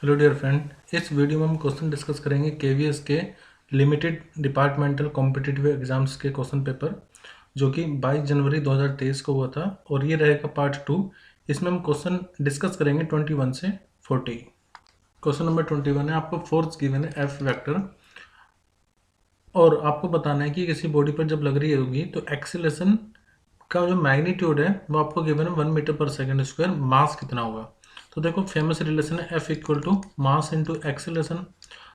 Hello dear friend, इस video में हम क्वेश्चन डिस्कस करेंगे केवीएस के लिमिटेड डिपार्टमेंटल कॉम्पिटिटिव एग्जाम्स के क्वेश्चन पेपर जो कि 22 जनवरी 2023 को हुआ था और ये रहेगा पार्ट 2। इसमें हम क्वेश्चन डिस्कस करेंगे 21 से 40। क्वेश्चन नंबर 21 है, आपको फोर्स गिवन है एफ वेक्टर और आपको बताना है कि किसी बॉडी पर जब लग रही होगी तो एक्सीलरेशन का जो मैग्नीट्यूड है वो आपको गिवन है 1 मीटर पर सेकेंड स्क्वायर, मास कितना होगा। तो देखो फेमस रिलेशन है F equal to mass into acceleration.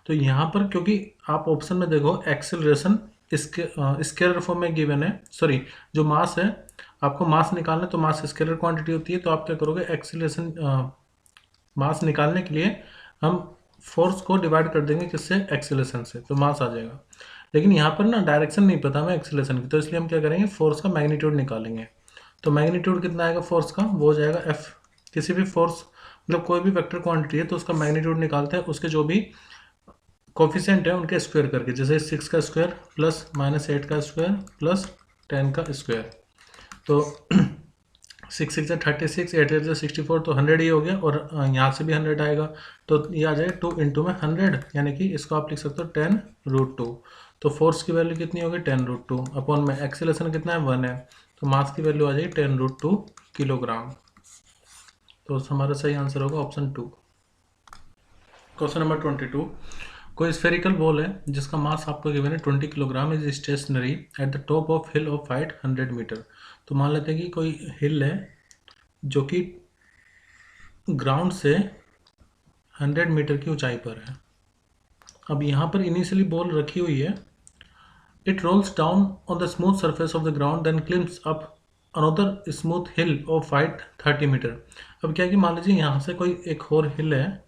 तो यहाँ पर क्योंकि आप ऑप्शन में देखो एक्सेलरेशन स्केलर फॉर्म में गिवन है, सॉरी जो मास है आपको मास निकालना है तो मास स्केलर क्वांटिटी होती है, तो आप क्या करोगे एक्सेलरेशन मास निकालने के लिए हम फोर्स को डिवाइड कर देंगे किससे, एक्सेलरेशन से, तो मास आ जाएगा। लेकिन यहाँ पर ना डायरेक्शन नहीं पता हमें एक्सेलरेशन की, तो इसलिए हम क्या करेंगे फोर्स का मैग्नीट्यूड निकालेंगे। तो मैग्नीट्यूड कितना आएगा फोर्स का, वो हो जाएगा एफ। किसी भी फोर्स मतलब कोई भी वेक्टर क्वांटिटी है तो उसका मैग्नीट्यूड निकालते हैं उसके जो भी कोफिशिएंट है उनके स्क्वायर करके, जैसे 6 का स्क्वायर प्लस -8 का स्क्वायर प्लस 10 का स्क्वायर। तो 6 6 36, 8 8 64, तो 100 ही हो गया और यहाँ से भी 100 आएगा तो ये आ जाएगा 2 इंटू में 100, यानी कि इसको आप लिख सकते हो 10√2। तो फोर्स की वैल्यू कितनी होगी 10√2 अपॉन में एक्सेलरेशन कितना है 1 है, तो मास की वैल्यू आ जाएगी 10√2 किलोग्राम। तो हमारा सही आंसर होगा ऑप्शन 2। क्वेश्चन नंबर 22, कोई स्फेरिकल बॉल है जिसका मास आपको गिवन है 20 kilogram, is stationary at the top of hill of height 100 metre. तो मान लेते हैं कि कोई हिल है जो कि ग्राउंड से 100 मीटर की ऊंचाई पर है। अब यहाँ पर इनिशियली बॉल रखी हुई है, it rolls down on the smooth surface of the ground then climbs up another smooth hill of height 30 metre. अब क्या है कि मान लीजिए यहाँ से कोई एक और हिल है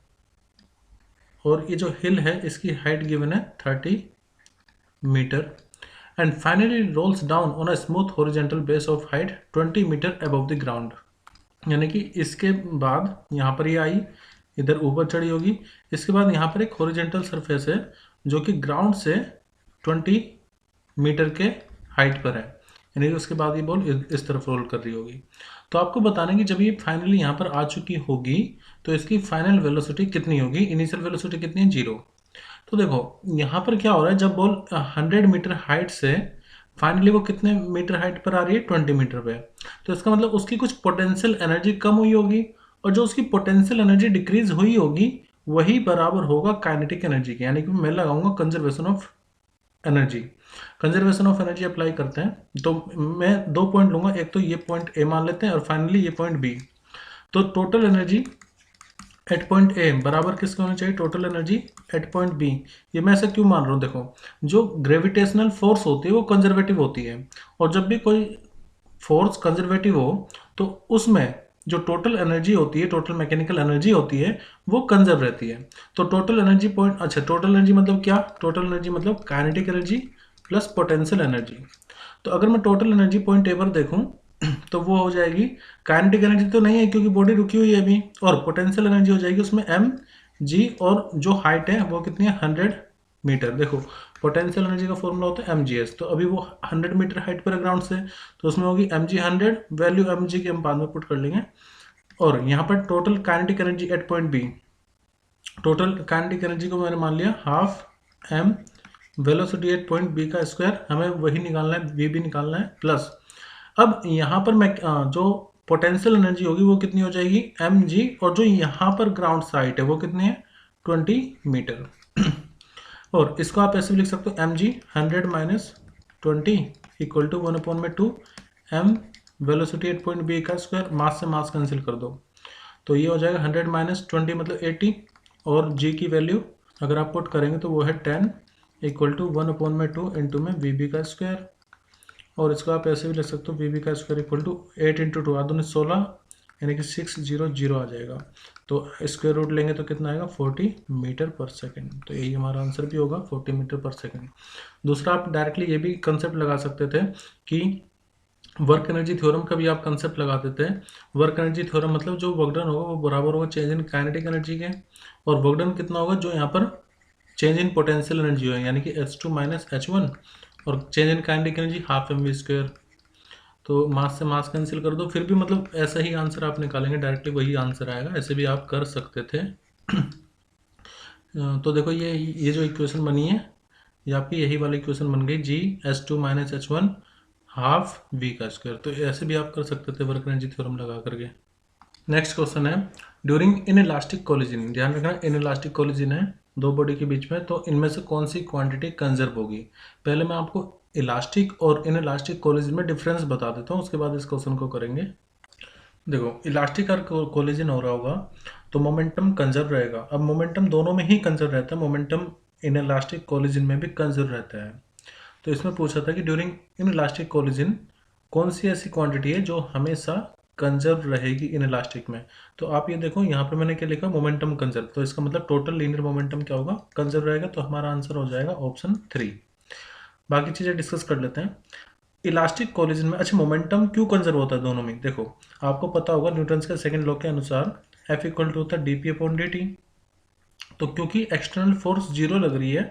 और ये जो हिल है इसकी हाइट गिवन है 30 metre and finally rolls down on a smooth horizontal base of height 20 metre above the ground. यानी कि इसके बाद यहाँ पर ये आई इधर ऊपर चढ़ी होगी, इसके बाद यहाँ पर एक हॉरिजॉन्टल सरफेस है जो कि ग्राउंड से 20 मीटर के हाइट पर है, यानी कि उसके बाद ये बॉल इस तरफ रोल कर रही होगी। तो आपको बताना है कि जब ये फाइनली यहाँ पर आ चुकी होगी तो इसकी फाइनल वेलोसिटी कितनी होगी। इनिशियल वेलोसिटी कितनी है 0। तो देखो यहाँ पर क्या हो रहा है, जब बॉल 100 मीटर हाइट से फाइनली वो कितने मीटर हाइट पर आ रही है 20 मीटर पे, तो इसका मतलब उसकी कुछ पोटेंशियल एनर्जी कम हुई होगी और जो उसकी पोटेंशियल एनर्जी डिक्रीज हुई होगी वही बराबर होगा काइनेटिक एनर्जी के, यानी कि मैं लगाऊंगा conservation of energy. Conservation of energy apply करते हैं तो मैं 2 पॉइंट लूंगा, एक तो ये पॉइंट ए मान लेते हैं और फाइनली ये पॉइंट बी। तो total energy at point A बराबर किसके होनी चाहिए, total energy at point B. ये मैं ऐसा क्यों मान रहा हूँ, देखो जो ग्रेविटेशनल फोर्स होती है वो कंजर्वेटिव होती है और जब भी कोई फोर्स कंजर्वेटिव हो तो उसमें जो टोटल एनर्जी होती है, टोटल मैकेनिकल एनर्जी होती है, वो कंजर्व रहती है। तो टोटल एनर्जी पॉइंट, अच्छा टोटल एनर्जी मतलब क्या, टोटल एनर्जी मतलब kinetic energy plus potential energy. तो अगर मैं टोटल एनर्जी पॉइंट ए पर देखूं तो वो हो जाएगी, काइनेटिक एनर्जी तो नहीं है क्योंकि बॉडी रुकी हुई है अभी, और पोटेंशियल एनर्जी हो जाएगी उसमें एम जी, और जो हाइट है वो कितनी है 100 मीटर। देखो पोटेंशियल एनर्जी का फॉर्मूला होता है एम जी एस, तो अभी वो 100 मीटर हाइट पर है ग्राउंड से, तो उसमें होगी M G 100, value M G की हम बाद में पुट कर लेंगे। और यहाँ पर total kinetic energy at point B, total kinetic energy को मैंने मान लिया half M velocity at point B का स्क्वायर, हमें वही निकालना है, वी भी निकालना है, प्लस अब यहाँ पर मैं जो पोटेंशियल एनर्जी होगी वो कितनी हो जाएगी एम जी, और जो यहाँ पर ग्राउंड साइट है वो कितनी है 20 मीटर। और इसको आप ऐसे भी लिख सकते हो M G 100 minus 20 equal to 1/2 M velocity at point B का स्क्वायर, मास से मास कैंसिल कर दो तो ये हो जाएगा 100 माइनस 20 मतलब 80, और जी की वैल्यू अगर आप पुट करेंगे तो वो है 10 इक्वल टू 1/2 इंटू में वी बी का स्क्वायर, और इसको आप ऐसे भी लिख सकते हो वी बी का स्क्वायर इक्वल टू 8 इंटू 2 आदमी 16, यानी कि 600 आ जाएगा। तो स्क्वायर रूट लेंगे तो कितना आएगा 40 मीटर पर सेकेंड, तो यही हमारा आंसर भी होगा 40 मीटर पर सेकेंड। दूसरा आप डायरेक्टली ये भी कंसेप्ट लगा सकते थे कि वर्क एनर्जी थ्योरम का भी आप कंसेप्ट लगा देते हैं। वर्क एनर्जी थ्योरम मतलब जो वर्क डन होगा वो बराबर होगा चेंज इन काइनेटिक एनर्जी के, और वर्क डन कितना होगा जो यहाँ पर चेंज इन पोटेंशियल एनर्जी है, यानी कि H2 माइनस H1, और change in kinetic energy half M V square. तो मास से मास कैंसिल कर दो, फिर भी मतलब ऐसा ही आंसर आप निकालेंगे, डायरेक्टली वही आंसर आएगा, ऐसे भी आप कर सकते थे। तो देखो ये जो इक्वेशन बनी है ये आपकी यही वाली इक्वेशन बन गई, G S two minus H one half V का स्क्वायर। तो ऐसे भी आप कर सकते थे वर्क एनर्जी थ्योरम लगा करके। नेक्स्ट क्वेश्चन है, ड्यूरिंग इन इलास्टिक कोलिजन, ध्यान रखना इन इलास्टिक कोलिजन है दो बॉडी के बीच में, तो इनमें से कौन सी क्वांटिटी कंजर्व होगी। पहले मैं आपको इलास्टिक और इन इलास्टिक कोलिजन में डिफरेंस बता देता हूँ, उसके बाद इस क्वेश्चन को करेंगे। देखो इलास्टिक और कोलिजन हो रहा होगा तो मोमेंटम कंजर्व रहेगा। अब मोमेंटम दोनों में ही कंजर्व रहता है, मोमेंटम इन इलास्टिक कोलिजन में भी कंजर्व रहता है। तो इसमें पूछा था कि ड्यूरिंग इन इलास्टिक कोलिजन कौन सी ऐसी क्वांटिटी है जो हमेशा कंजर्व रहेगी इन इलास्टिक में। तो आप ये देखो यहाँ पे मैंने क्या लिखा, मोमेंटम कंजर्व, तो इसका मतलब टोटल लीनियर मोमेंटम क्या होगा, कंजर्व रहेगा। तो हमारा आंसर हो जाएगा ऑप्शन 3। बाकी चीज़ें डिस्कस कर लेते हैं। इलास्टिक कोलिजन में अच्छा मोमेंटम क्यों कंजर्व होता है दोनों में, देखो आपको पता होगा न्यूटन्स के सेकंड लॉ के अनुसार F इक्वल टू होता है D P upon D T. तो क्योंकि एक्सटर्नल फोर्स जीरो लग रही है,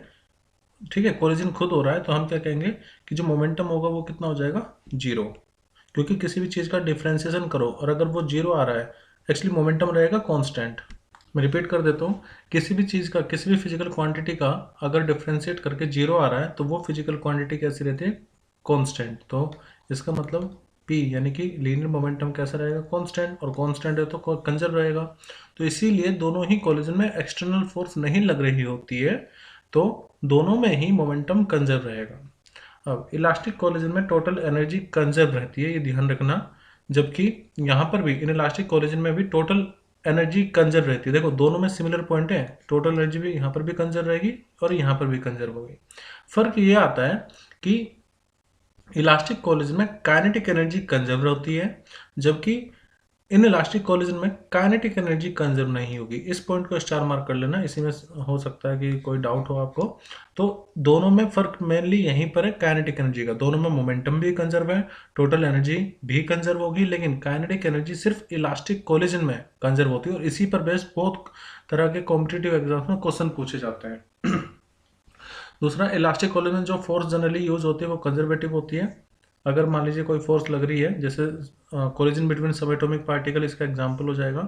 ठीक है, कोलिजन खुद हो रहा है, तो हम क्या कहेंगे कि जो मोमेंटम होगा वो कितना हो जाएगा, जीरो। क्योंकि किसी भी चीज़ का डिफ्रेंसिएशन करो और अगर वो जीरो आ रहा है, एक्चुअली मोमेंटम रहेगा कांस्टेंट। मैं रिपीट कर देता हूँ, किसी भी चीज़ का, किसी भी फिजिकल क्वांटिटी का अगर डिफ्रेंशिएट करके जीरो आ रहा है तो वो फिजिकल क्वांटिटी कैसी रहती है, कांस्टेंट। तो इसका मतलब P यानी कि लीनियर मोमेंटम कैसा रहेगा, कांस्टेंट, और कांस्टेंट है तो कंजर्व रहेगा। तो इसीलिए दोनों ही कोलिजन में एक्सटर्नल फोर्स नहीं लग रही होती है, तो दोनों में ही मोमेंटम कंजर्व रहेगा। अब इलास्टिक कोलिजन में टोटल एनर्जी कंजर्व रहती है, ये ध्यान रखना, जबकि यहाँ पर भी इन इलास्टिक कोलिजन में भी टोटल एनर्जी कंजर्व रहती है। देखो दोनों में सिमिलर पॉइंट है, टोटल एनर्जी भी यहाँ पर भी कंजर्व रहेगी और यहाँ पर भी कंजर्व होगी। फर्क ये आता है कि इलास्टिक कोलिजन में काइनेटिक एनर्जी कंजर्व होती है, जबकि इन इलास्टिक कोलिजन में काइनेटिक एनर्जी कंजर्व नहीं होगी। इस पॉइंट को स्टार मार्क कर लेना, इसी में हो सकता है कि कोई डाउट हो आपको। तो दोनों में फर्क मेनली यहीं पर है काइनेटिक एनर्जी का। दोनों में मोमेंटम भी कंजर्व है, टोटल एनर्जी भी कंजर्व होगी, लेकिन काइनेटिक एनर्जी सिर्फ इलास्टिक कोलिजन में कंजर्व होती है। और इसी पर बेस्ड बहुत तरह के कॉम्पिटिटिव एग्जाम्स में क्वेश्चन पूछे जाते हैं। दूसरा, इलास्टिक कोलिजन में जो फोर्स जनरली यूज होती है वो कंजर्वेटिव होती है। अगर मान लीजिए कोई फोर्स लग रही है, जैसे कोलिजन बिटवीन सब एटॉमिक पार्टिकल इसका एग्जांपल हो जाएगा,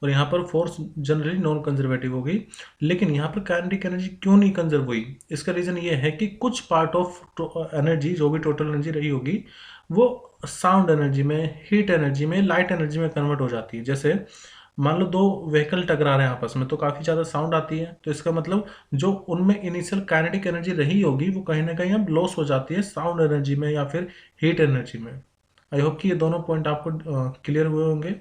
और यहाँ पर फोर्स जनरली नॉन कंजर्वेटिव होगी। लेकिन यहाँ पर काइनेटिक एनर्जी क्यों नहीं कंजर्व हुई, इसका रीजन ये है कि कुछ पार्ट ऑफ एनर्जी, जो भी टोटल एनर्जी रही होगी, वो साउंड एनर्जी में, हीट एनर्जी में, लाइट एनर्जी में कन्वर्ट हो जाती है। जैसे मान लो दो व्हीकल टकरा रहे हैं आपस में, तो काफ़ी ज़्यादा साउंड आती है, तो इसका मतलब जो उनमें इनिशियल काइनेटिक एनर्जी रही होगी वो कहीं ना कहीं अब लॉस हो जाती है साउंड एनर्जी में या फिर हीट एनर्जी में। आई होप कि ये दोनों पॉइंट आपको क्लियर हुए होंगे।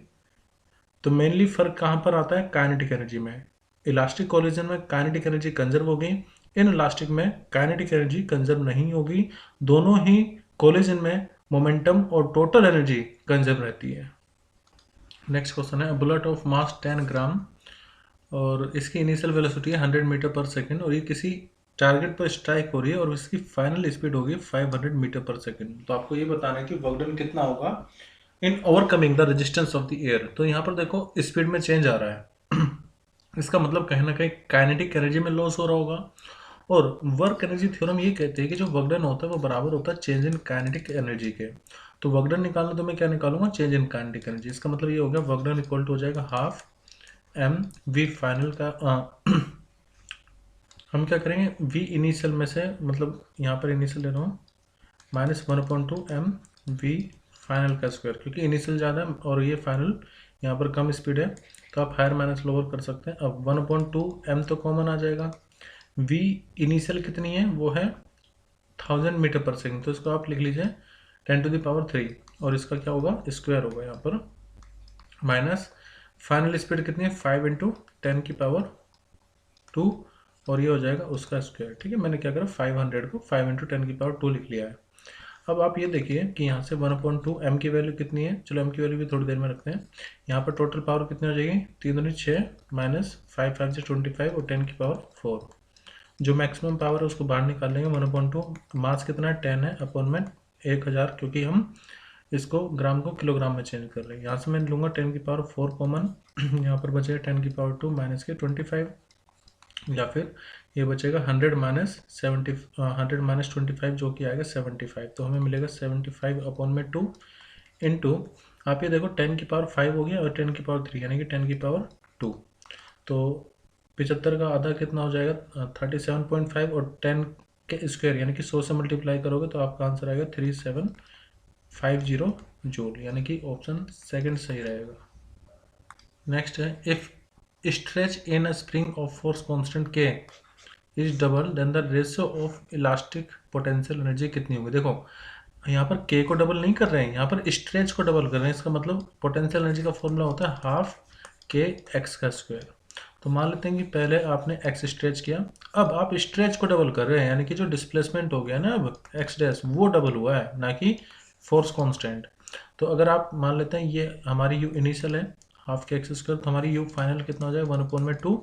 तो मेनली फर्क कहाँ पर आता है, काइनेटिक एनर्जी में। इलास्टिक कोलिजन में काइनेटिक एनर्जी कंजर्व होगी, इन इलास्टिक में काइनेटिक एनर्जी कंजर्व नहीं होगी। दोनों ही कोलिजन में मोमेंटम और टोटल एनर्जी कंजर्व रहती है। नेक्स्ट क्वेश्चन है, बुलेट ऑफ मास 10 ग्राम और इसकी इनिशियल वेलोसिटी है 100 मीटर पर सेकंड, और ये किसी टारगेट पर स्ट्राइक हो रही है और इसकी फाइनल स्पीड होगी 500 मीटर पर सेकंड। तो आपको ये बताना है कि वर्क डन कितना होगा in overcoming the resistance of the air. तो यहाँ पर देखो स्पीड में चेंज आ रहा है इसका मतलब कहीं ना कहीं काइनेटिक एनर्जी में लॉस हो रहा होगा। और वर्क एनर्जी थ्योरम ये कहते हैं कि जो वर्क डन होता है वो बराबर होता है चेंज इन काइनेटिक एनर्जी के। तो वर्क डन निकालना तो मैं क्या निकालूंगा, चेंज इन काइनेटिक एनर्जी। इसका मतलब ये हो गया वर्क डन इक्वल टू हो जाएगा हाफ एम वी फाइनल का हम क्या करेंगे, वी इनिशियल में से, मतलब यहाँ पर इनिशियल ले रहा हूँ, -1/2 वी फाइनल का स्क्वायर, क्योंकि इनिशियल ज़्यादा है और ये फाइनल यहाँ पर कम स्पीड है, तो आप हायर माइनस लोअर कर सकते हैं। अब 1/2 तो कॉमन आ जाएगा। वी इनिशियल कितनी है, वो है 1000 मीटर पर सेकंड, तो इसको आप लिख लीजिए 10⁻3, और इसका क्या होगा, स्क्वायर होगा यहाँ पर, माइनस फाइनल स्पीड कितनी है, 5 × 10⁻², और ये हो जाएगा उसका स्क्वायर। ठीक है, मैंने क्या करा, 500 को 5 × 10⁻² लिख लिया है। अब आप ये देखिए कि यहाँ से 1/2 m की वैल्यू कितनी है, चलो m की वैल्यू भी थोड़ी देर में रखते हैं। यहाँ पर टोटल पावर कितनी हो जाएगी, 3 दूनी 6 माइनस 5 5 से 25 और 10⁻4। जो मैक्सिमम पावर है उसको बाहर निकाल लेंगे। 1/2 मास कितना है, 10 है, अपॉन में 1000, क्योंकि हम इसको ग्राम को किलोग्राम में चेंज कर रहे हैं। यहाँ से मैं लूँगा 10⁻4 कॉमन, यहाँ पर बचेगा 10⁻2 माइनस के 25, या फिर ये बचेगा 100 माइनस 25 जो कि आएगा 75। तो हमें मिलेगा 75 अपॉन में 2 इंटू, आप ये देखो 10⁻5 हो गया और 10⁻3 यानी कि 10⁻2। तो 75 का आधा कितना हो जाएगा 37.5 और 10 के स्क्वायर यानी कि 100 से मल्टीप्लाई करोगे तो आपका आंसर आएगा 3750 जूल, यानी कि ऑप्शन सेकंड सही रहेगा। नेक्स्ट है if stretch in a spring of force constant K is double then the ratio of elastic potential energy कितनी होगी। देखो यहाँ पर के को डबल नहीं कर रहे हैं, यहाँ पर स्ट्रेच को डबल कर रहे हैं। इसका मतलब पोटेंशियल एनर्जी का फॉर्मूला होता है हाफ के एक्स का स्क्वायर। तो मान लेते हैं कि पहले आपने एक्स स्ट्रेच किया, अब आप स्ट्रेच को डबल कर रहे हैं, यानी कि जो डिस्प्लेसमेंट हो गया ना अब एक्स डैश वो डबल हुआ है, ना कि फोर्स कांस्टेंट। तो अगर आप मान लेते हैं ये हमारी यू इनिशियल है हाफ के एक्स स्क्वायर, तो हमारी यू फाइनल कितना हो जाएगा 1/2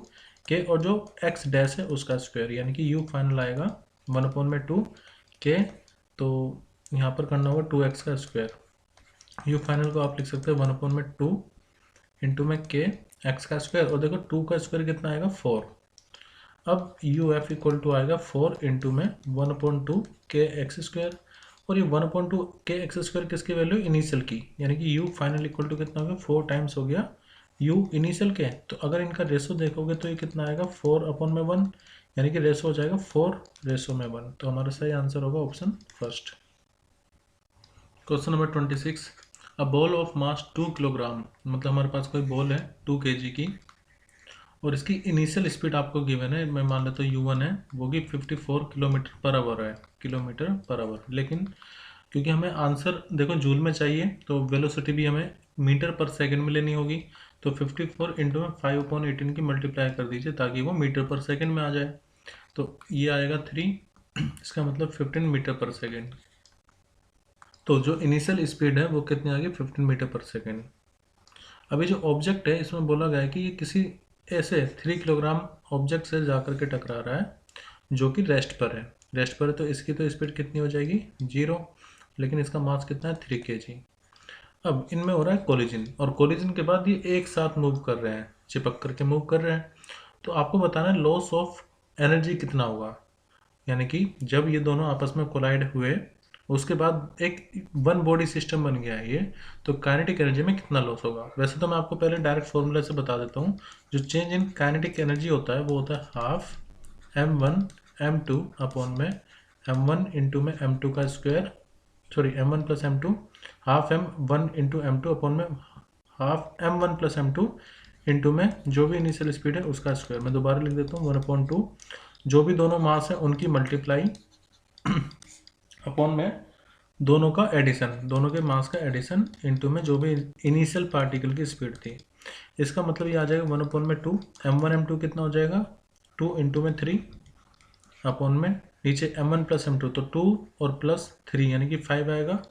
के, और जो एक्स डैश है उसका स्क्वायर, यानी कि यू फाइनल आएगा 1/2 के। तो यहाँ पर करना होगा 2x का स्क्वायर। यू फाइनल को आप लिख सकते हैं 1/2 इंटू में के एक्स का स्क्वायर, और देखो 2 का स्क्वायर कितना आएगा 4। अब यू एफ इक्वल टू आएगा 4 इंटू में 1/2 के एक्स स्क्वायर, और ये 1/2 के एक्स स्क्वायर किसकी वैल्यू इनिशियल की, यानी कि यू फाइनल इक्वल टू कितना हो गया 4 टाइम्स हो गया यू इनिशियल के। तो अगर इनका रेशो देखोगे तो ये कितना आएगा 4/1, यानी कि रेशो हो जाएगा 4/1। तो हमारा सही आंसर होगा option first. Question number 26, a ball of mass 2 kilogram, मतलब हमारे पास कोई बॉल है 2 kg की, और इसकी इनिशियल स्पीड आपको गिवन है, मैं मान लेता हूँ u1 है, वो कि 54 किलोमीटर पर आवर है, किलोमीटर पर आवर। लेकिन क्योंकि हमें आंसर देखो जूल में चाहिए तो वेलोसिटी भी हमें मीटर पर सेकंड में लेनी होगी, तो 54 इंटू में 5/18 की मल्टीप्लाई कर दीजिए ताकि वो मीटर पर सेकंड में आ जाए। तो ये आएगा 3, इसका मतलब 15 मीटर पर सेकंड। तो जो इनिशियल स्पीड है वो कितनी आ गई 15 मीटर पर सेकंड। अभी जो ऑब्जेक्ट है इसमें बोला गया है कि ये किसी ऐसे 3 किलोग्राम ऑब्जेक्ट से जाकर के टकरा रहा है जो कि रेस्ट पर है। रेस्ट पर है तो इसकी तो स्पीड कितनी हो जाएगी 0, लेकिन इसका मास कितना है 3 kg। अब इनमें हो रहा है कोलिजन, और कोलिजन के बाद ये एक साथ मूव कर रहे हैं, चिपक करके मूव कर रहे हैं। तो आपको बताना है लॉस ऑफ एनर्जी कितना होगा, यानी कि जब ये दोनों आपस में कोलाइड हुए उसके बाद एक वन बॉडी सिस्टम बन गया है ये, तो काइनेटिक एनर्जी में कितना लॉस होगा। वैसे तो मैं आपको पहले डायरेक्ट फॉर्मूला से बता देता हूँ, जो चेंज इन काइनेटिक एनर्जी होता है वो होता है हाफ m1 m2 अपॉन में m1 इंटू में m2 का square, sorry m1 plus m2, half m1 into m2 upon में half m1 plus m2 into में जो भी इनिशियल स्पीड है उसका स्क्वायर। मैं दोबारा लिख देता हूँ 1/2, जो भी दोनों मास है उनकी मल्टीप्लाई अपॉन में दोनों का एडिशन, दोनों के मास का एडिशन इंटू में जो भी इनिशियल पार्टिकल की स्पीड थी। इसका मतलब ये आ जाएगा 1/2, m1 m2 कितना हो जाएगा 2 इंटू में 3 अपॉन में नीचे m1 प्लस m2, तो 2 और प्लस 3 यानी कि 5 आएगा,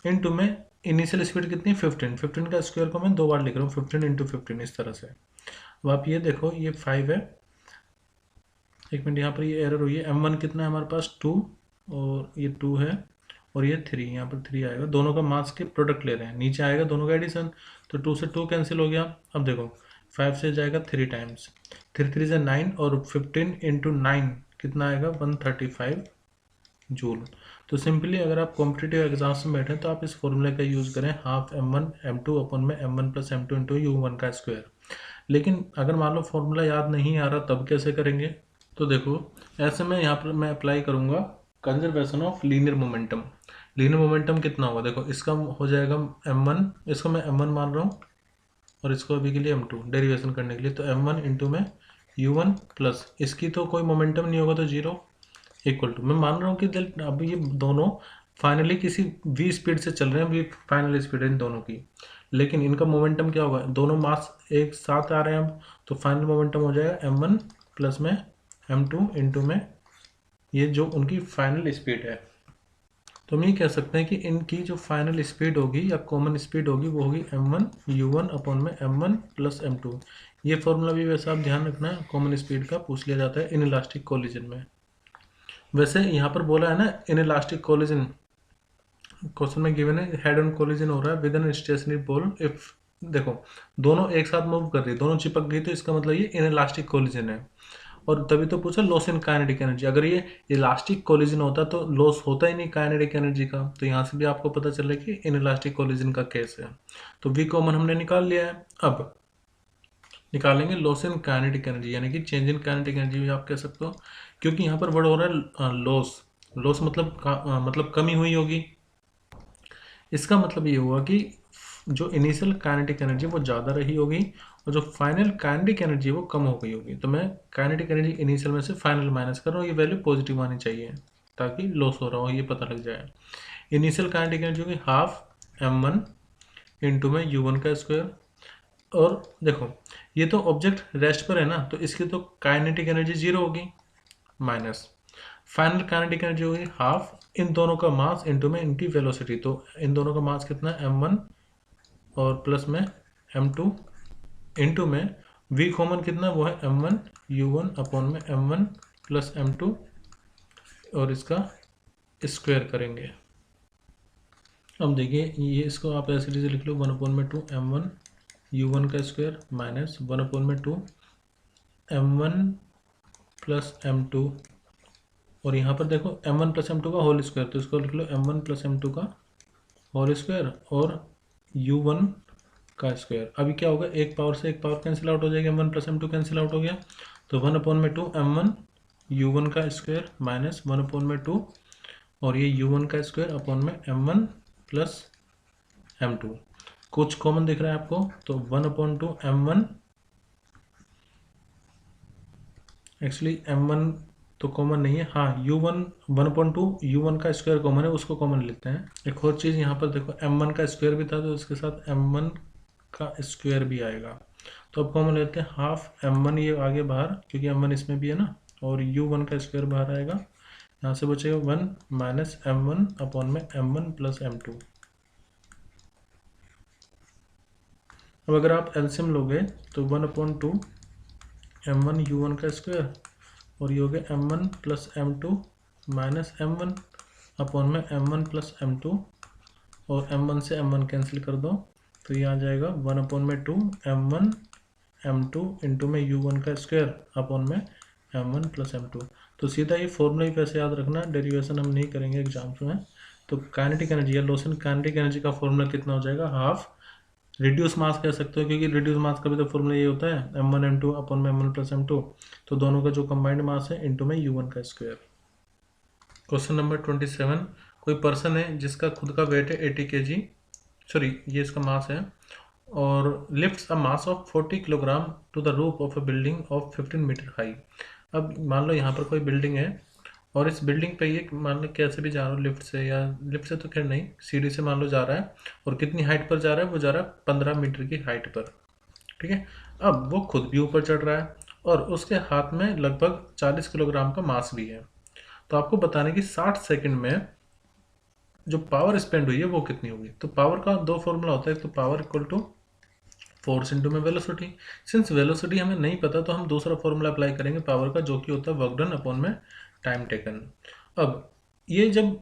इंटू में इनिशियल स्पीड कितनी है 15 का स्क्वायर को मैं 2 बार लिख रहा हूँ 15 इंटू 15 इस तरह से। अब आप ये देखो ये 5 है, एक मिनट यहाँ पर ये एरर हुई है, m1 कितना है हमारे पास 2 और ये 2 है और ये 3, यहाँ पर 3 आएगा, दोनों का मास के प्रोडक्ट ले रहे हैं, नीचे आएगा दोनों का एडिशन, तो 2 से 2 कैंसिल हो गया। अब देखो 5 से जाएगा 3 टाइम्स, 3 3 से 9 और 15 इंटू 9 कितना आएगा 135 जूल। तो सिंपली अगर आप कॉम्पिटिटिव एग्जाम्स में बैठे तो आप इस फॉर्मूले का यूज़ करें हाफ m1 m2 अपॉन में m1 plus m2 into u1 का स्क्वायर। लेकिन अगर मान लो फॉर्मूला याद नहीं आ रहा तब कैसे करेंगे, तो देखो ऐसे में यहाँ पर मैं अप्लाई करूँगा conservation of linear momentum. Linear momentum कितना होगा, देखो इसका हो जाएगा m1, इसको मैं m1 मान रहा हूँ और इसको अभी के लिए m2 डेरिवेशन करने के लिए, तो m1 इंटू में u1 प्लस इसकी तो कोई मोमेंटम नहीं होगा तो 0 इक्वल टू, मैं मान रहा हूँ कि अब ये दोनों फाइनली किसी v स्पीड से चल रहे हैं, v फाइनल स्पीड है इन दोनों की, लेकिन इनका मोमेंटम क्या होगा, दोनों मास एक साथ आ रहे हैं अब, तो फाइनल मोमेंटम हो जाएगा m1 प्लस में m2 इंटू में ये जो उनकी फाइनल स्पीड है। तो हम ये कह सकते हैं कि इनकी जो फाइनल स्पीड होगी या कॉमन स्पीड होगी वो होगी m1 u1 अपॉन में m1 प्लस m2। ये फॉर्मूला भी वैसे आप ध्यान रखना कॉमन स्पीड का पूछ लिया जाता है इन इलास्टिक कोलिजन में। वैसे यहाँ पर बोला है ना इन इलास्टिक कोलिजन, क्वेश्चन में गिवन है हेड ऑन कोलिजन हो रहा है with an stationary ball if, देखो दोनों एक साथ मूव कर रही है, दोनों चिपक गई, तो इसका मतलब ये इन इलास्टिक कोलिजन है। और तभी तो पूछा लॉस इन काइनेटिक एनर्जी, अगर ये इलास्टिक कोलिजन होता तो लॉस होता ही नहीं काइनेटिक एनर्जी का, तो यहाँ से भी आपको पता चल रहा है कि इन इलास्टिक कोलिजन का केस है। तो वी कॉमन हमने निकाल लिया है। अब निकालेंगे लॉस इन काइनेटिक एनर्जी, यानी कि चेंज इन काइनेटिक एनर्जी भी आप कह सकते हो, क्योंकि यहाँ पर वर्ड हो रहा है लॉस। लॉस मतलब मतलब कमी हुई होगी। इसका मतलब ये हुआ कि जो इनिशियल काइनेटिक एनर्जी वो ज़्यादा रही होगी और जो फाइनल काइनेटिक एनर्जी वो कम हो गई होगी। तो मैं काइनेटिक एनर्जी इनिशियल में से फाइनल माइनस कर रहा हूँ, ये वैल्यू पॉजिटिव आनी चाहिए ताकि लॉस हो रहा हो ये पता लग जाए। इनिशियल काइनेटिक एनर्जी होगी हाफ m1 इंटू में u1 का स्क्वायर। और देखो ये तो ऑब्जेक्ट रेस्ट पर है ना, तो इसकी तो काइनेटिक एनर्जी जीरो होगी, माइनस फाइनल काइनेटिक एनर्जी होगी हाफ इन दोनों का मास इंटू में इनकी वेलोसिटी। तो इन दोनों का मास कितना है m1 और प्लस में m2 इंटू में v कॉमन कितना वो है m1 u1 अपॉन में m1 प्लस m2 और इसका स्क्वायर करेंगे। अब देखिए ये इसको आप ऐसे चीज़ लिख लो 1/2 m1 u1 का square minus 1/2 m1 plus m2 और यहाँ पर देखो m1 प्लस m2 का होल स्क्वायर, तो इसको लिख लो m1 प्लस m2 का होल स्क्वायर और u1 का स्क्वायर। अभी क्या होगा, एक पावर से एक पावर कैंसिल आउट हो जाएगा, m1 plus m2 cancel out हो गया, तो 1/2 m1 u1 का स्क्वायर माइनस 1/2 और ये u1 का स्क्वायर अपॉन में m1 प्लस m2। कुछ कॉमन दिख रहा है आपको, तो 1/2 m1, एक्चुअली m1 तो कॉमन नहीं है, हाँ u1 1/2 u1 का स्क्वायर कॉमन है, उसको कॉमन लेते हैं। एक और चीज़ यहाँ पर देखो m1 का स्क्वायर भी था तो इसके साथ m1 का स्क्वायर भी आएगा, तो अब कॉमन लेते हैं हाफ m1 ये आगे बाहर क्योंकि m1 इसमें भी है ना, और u1 का स्क्वायर बाहर आएगा, यहाँ से बचेगा 1 माइनस m1 अपॉन में m1 प्लस m2। अब अगर आप एलसीएम लोगे तो 1/2 m1 u1 का स्क्वायर और ये हो गया m1 plus m2 minus m1 upon में m1 प्लस m2 और m1 से m1 कैंसिल कर दो, तो ये आ जाएगा 1/2 m1 m2 इंटू में u1 का स्क्वायर अपॉन में m1 प्लस m2। तो सीधा ये फॉर्मूला ही कैसे याद रखना, डेरिवेशन हम नहीं करेंगे एग्जाम्स में। तो काइनेटिक एनर्जी या लॉस इन काइनेटिक एनर्जी का फॉर्मूला कितना हो जाएगा, हाफ रिड्यूस मास कह सकते हो, क्योंकि रिड्यूस मास का भी तो फॉर्मूला ये होता है m1 m2 अपॉन में m1 प्लस m2, तो दोनों का जो कंबाइंड मास है इंटू में u1 का स्क्वायर। क्वेश्चन नंबर 27, कोई पर्सन है जिसका खुद का वेट है 80 kg, सॉरी ये इसका मास है, और lifts a mass of 40 kilogram to the roof of a building of 15 metre high. अब मान लो यहाँ पर कोई बिल्डिंग है और इस बिल्डिंग पे ये मान लो कैसे भी जा रहा हो, लिफ्ट से, या लिफ्ट से तो खैर नहीं, सीढ़ी से मान लो जा रहा है, और कितनी हाइट पर जा रहा है, वो जा रहा है 15 मीटर की हाइट पर, ठीक है। अब वो खुद भी ऊपर चढ़ रहा है और उसके हाथ में लगभग 40 किलोग्राम का मास भी है, तो आपको बताने की 60 सेकंड में जो पावर स्पेंड हुई है वो कितनी होगी। तो पावर का दो फॉर्मूला होता है, एक तो power equal to force into में वेलोसिटी। सिंस वेलोसिटी हमें नहीं पता तो हम दूसरा फॉर्मूला अप्लाई करेंगे पावर का, जो कि होता है वर्क डन अपॉन में टाइम टेकन। अब ये जब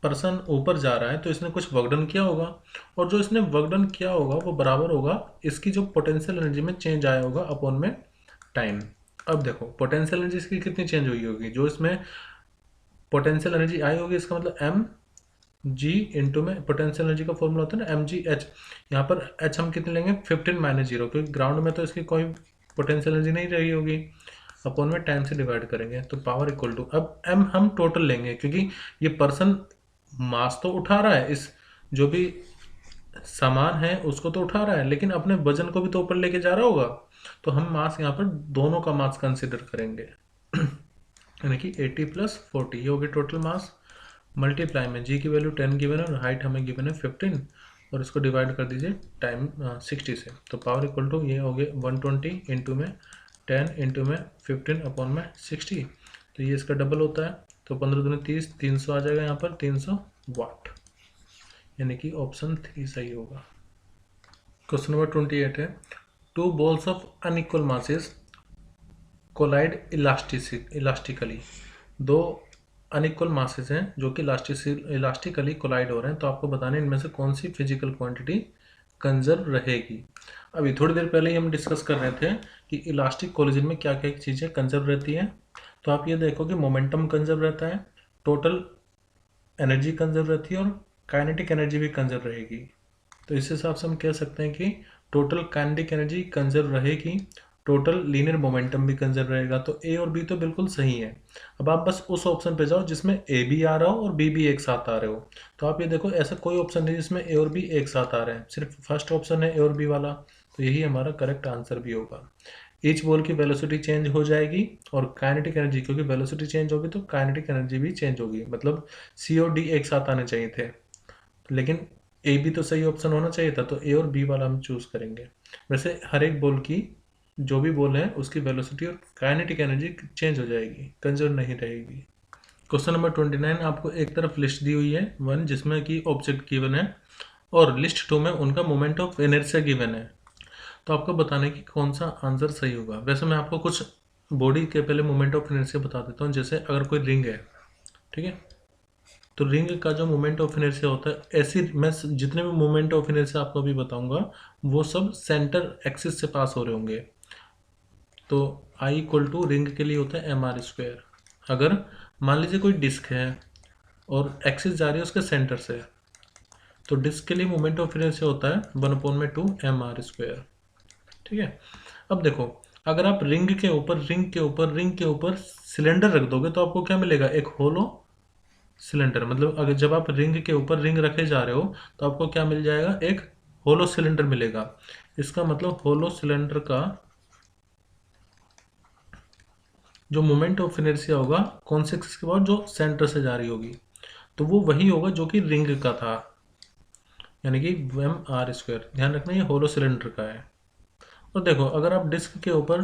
पर्सन ऊपर जा रहा है तो इसने कुछ वर्क डन किया होगा, और जो इसने वर्क डन किया होगा वो बराबर होगा इसकी जो पोटेंशियल एनर्जी में चेंज आया होगा अपॉन में टाइम। अब देखो पोटेंशियल एनर्जी इसकी कितनी चेंज हुई होगी, जो इसमें पोटेंशियल एनर्जी आई होगी इसका मतलब एम जी इंटू में पोटेंशियल एनर्जी का फॉर्मूला होता है ना mg h, यहाँ पर h हम कितने लेंगे 15 माइनस 0, क्योंकि ग्राउंड में तो इसकी कोई पोटेंशियल एनर्जी नहीं रही होगी, अपॉन में टाइम से डिवाइड करेंगे, तो पावर इक्वल टू, अब m हम टोटल लेंगे क्योंकि ये पर्सन मास तो उठा रहा है, इस जो भी सामान है उसको तो उठा रहा है, लेकिन अपने वजन को भी तो ऊपर लेके जा रहा होगा, तो हम मास यहाँ पर दोनों का मास कंसिडर करेंगे यानी कि 80 प्लस 40 ये हो गया टोटल मास, मल्टीप्लाई में जी की वैल्यू 10 गिवन है और हाइट हमें गिवन है 15, और इसको डिवाइड कर दीजिए टाइम 60 से, तो पावर इक्वल टू ये हो गया 120 इंटू में 10 इंटू में 15 अपॉन में 60, तो ये इसका डबल होता है, तो 15 दूनी 30, 300 आ जाएगा यहाँ पर 300 वाट, यानी कि ऑप्शन 3 सही होगा। क्वेश्चन नंबर 28 है, two balls of unequal masses collide elastically, दो अनइक्वल मासेस हैं जो कि इलास्टिकली कोलाइड हो रहे हैं, तो आपको बताना है इनमें से कौन सी फिजिकल क्वांटिटी कंजर्व रहेगी। अभी थोड़ी देर पहले ही हम डिस्कस कर रहे थे कि इलास्टिक कोलिजन में क्या क्या चीज़ें कंजर्व रहती हैं, तो आप ये देखो कि मोमेंटम कंजर्व रहता है, टोटल एनर्जी कंजर्व रहती है और काइनेटिक एनर्जी भी कंजर्व रहेगी। तो इस हिसाब से हम कह सकते हैं कि टोटल काइनेटिक एनर्जी कंजर्व रहेगी टोटल लीनियर मोमेंटम भी कंजर्व रहेगा। तो ए और बी तो बिल्कुल सही है। अब आप बस उस ऑप्शन पे जाओ जिसमें ए भी आ रहा हो और बी भी एक साथ आ रहे हो। तो आप ये देखो, ऐसा कोई ऑप्शन नहीं जिसमें ए और बी एक साथ आ रहे हैं, सिर्फ फर्स्ट ऑप्शन है ए और बी वाला। तो यही हमारा करेक्ट आंसर भी होगा। ईच बॉल की वेलोसिटी चेंज हो जाएगी और काइनेटिक एनर्जी, क्योंकि वेलोसिटी चेंज होगी तो काइनेटिक एनर्जी भी चेंज होगी। मतलब सी और डी एक साथ आने चाहिए थे, लेकिन ए भी तो सही ऑप्शन होना चाहिए था, तो ए और बी वाला हम चूज करेंगे। वैसे हर एक बॉल की, जो भी बॉल है उसकी वेलोसिटी और काइनेटिक एनर्जी चेंज हो जाएगी, कंजर्व नहीं रहेगी। क्वेश्चन नंबर 29, आपको एक तरफ लिस्ट दी हुई है 1 जिसमें कि ऑब्जेक्ट गिवन है, और लिस्ट 2 में उनका मोमेंट ऑफ इनर्शिया गिवन है। तो आपको बताना है कि कौन सा आंसर सही होगा। वैसे मैं आपको कुछ बॉडी के पहले मोमेंट ऑफ इनर्शिया बता देता हूँ। जैसे अगर कोई रिंग है, ठीक है, तो रिंग का जो मोमेंट ऑफ इनर्शिया होता है, ऐसी मैं जितने भी मोमेंट ऑफ इनर्शिया आपको अभी बताऊंगा वो सब सेंटर एक्सिस से पास हो रहे होंगे। तो आई इक्वल टू रिंग के लिए होता है mr²। अगर मान लीजिए कोई डिस्क है और एक्सिस जा रही है उसके सेंटर से, तो डिस्क के लिए मोमेंट ऑफ इनर्शिया होता है 1/2 mr²। ठीक है। अब देखो, अगर आप रिंग के ऊपर रिंग के ऊपर रिंग के ऊपर सिलेंडर रख दोगे तो आपको क्या मिलेगा? एक होलो सिलेंडर। मतलब अगर जब आप रिंग के ऊपर रिंग रखे जा रहे हो तो आपको क्या मिल जाएगा? एक होलो सिलेंडर मिलेगा। इसका मतलब होलो सिलेंडर का जो मोमेंट ऑफ इनर्शिया होगा कौन से एक्सिस के बाद, जो सेंटर से जा रही होगी, तो वो वही होगा जो कि रिंग का था, यानी कि mr²। ध्यान रखना ये होलो सिलेंडर का है। और देखो, अगर आप डिस्क के ऊपर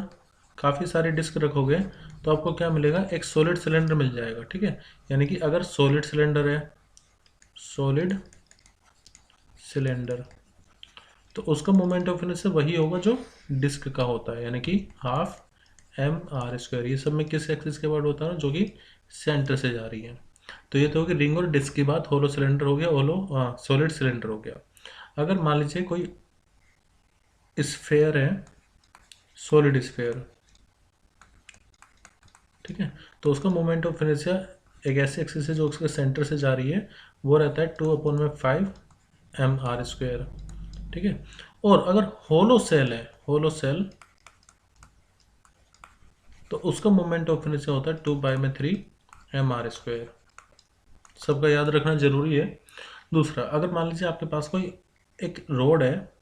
काफ़ी सारे डिस्क रखोगे तो आपको क्या मिलेगा? एक सॉलिड सिलेंडर मिल जाएगा। ठीक है, यानी कि अगर सॉलिड सिलेंडर है, सॉलिड सिलेंडर, तो उसका मोमेंट ऑफ इनर्शिया वही होगा जो डिस्क का होता है, यानी कि हाफ mr²। ये सब में किस एक्सिस के बाद होता है ना, जो कि सेंटर से जा रही है। तो ये तो होगी रिंग और डिस्क की बात, होलो सिलेंडर हो गया, होलो सॉलिड सिलेंडर हो गया। अगर मान लीजिए कोई स्फेयर है, सॉलिड स्फेयर, ठीक है, तो उसका मोमेंट ऑफ इनर्शिया एक ऐसे एक्सिस है जो उसके सेंटर से जा रही है, वो रहता है 2/5 mr²। ठीक है। और अगर होलो सेल है, होलो सेल, तो उसका मोमेंट ऑफ इनर्शिया होता है 2/3 mr²। सबका याद रखना जरूरी है। दूसरा, अगर मान लीजिए आपके पास कोई एक रोड है,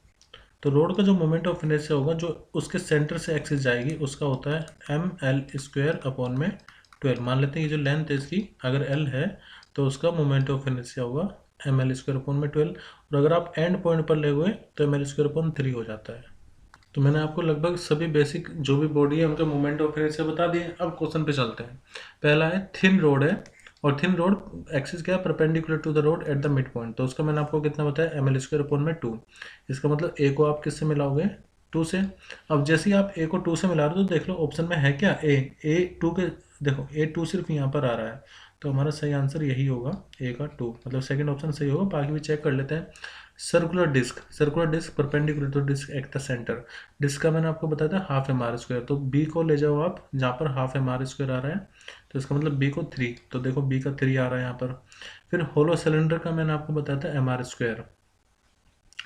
तो रोड का जो मोमेंट ऑफ इनर्शिया होगा जो उसके सेंटर से एक्सिस जाएगी उसका होता है ml²/12। मान लेते हैं ये जो लेंथ है इसकी, अगर l है तो उसका मोमेंट ऑफ इनर्शिया होगा ml²/12। और अगर आप एंड पॉइंट पर ले हुए तो ml²/3 हो जाता है। तो मैंने आपको लगभग सभी बेसिक जो भी बॉडी है उनके मोमेंट ऑफ इनर्शिया बता दिए। अब क्वेश्चन पे चलते हैं। पहला है थिन रोड है, और थिन रोड एक्सिस क्या है? Perpendicular to the rod at the mid point. तो उसका मैंने आपको कितना बताया? ml²/2। इसका मतलब ए को आप किससे मिलाओगे? 2 से। अब जैसे ही आप ए को 2 से मिला रहे हो तो देख लो ऑप्शन में है क्या? ए 2 के, देखो ए 2 सिर्फ यहाँ पर आ रहा है, तो हमारा सही आंसर यही होगा, ए का 2, मतलब सेकंड ऑप्शन सही होगा। बाकी भी चेक कर लेते हैं। Circular disc, circular disc perpendicular to disc at the centre. Disc का मैंने आपको बताया था हाफ mr², तो बी को ले जाओ आप जहाँ पर हाफ mr² आ रहा है, तो इसका मतलब बी को 3, तो देखो बी का 3 आ रहा है यहाँ पर। फिर होलो सिलेंडर का मैंने आपको बताया था mr²,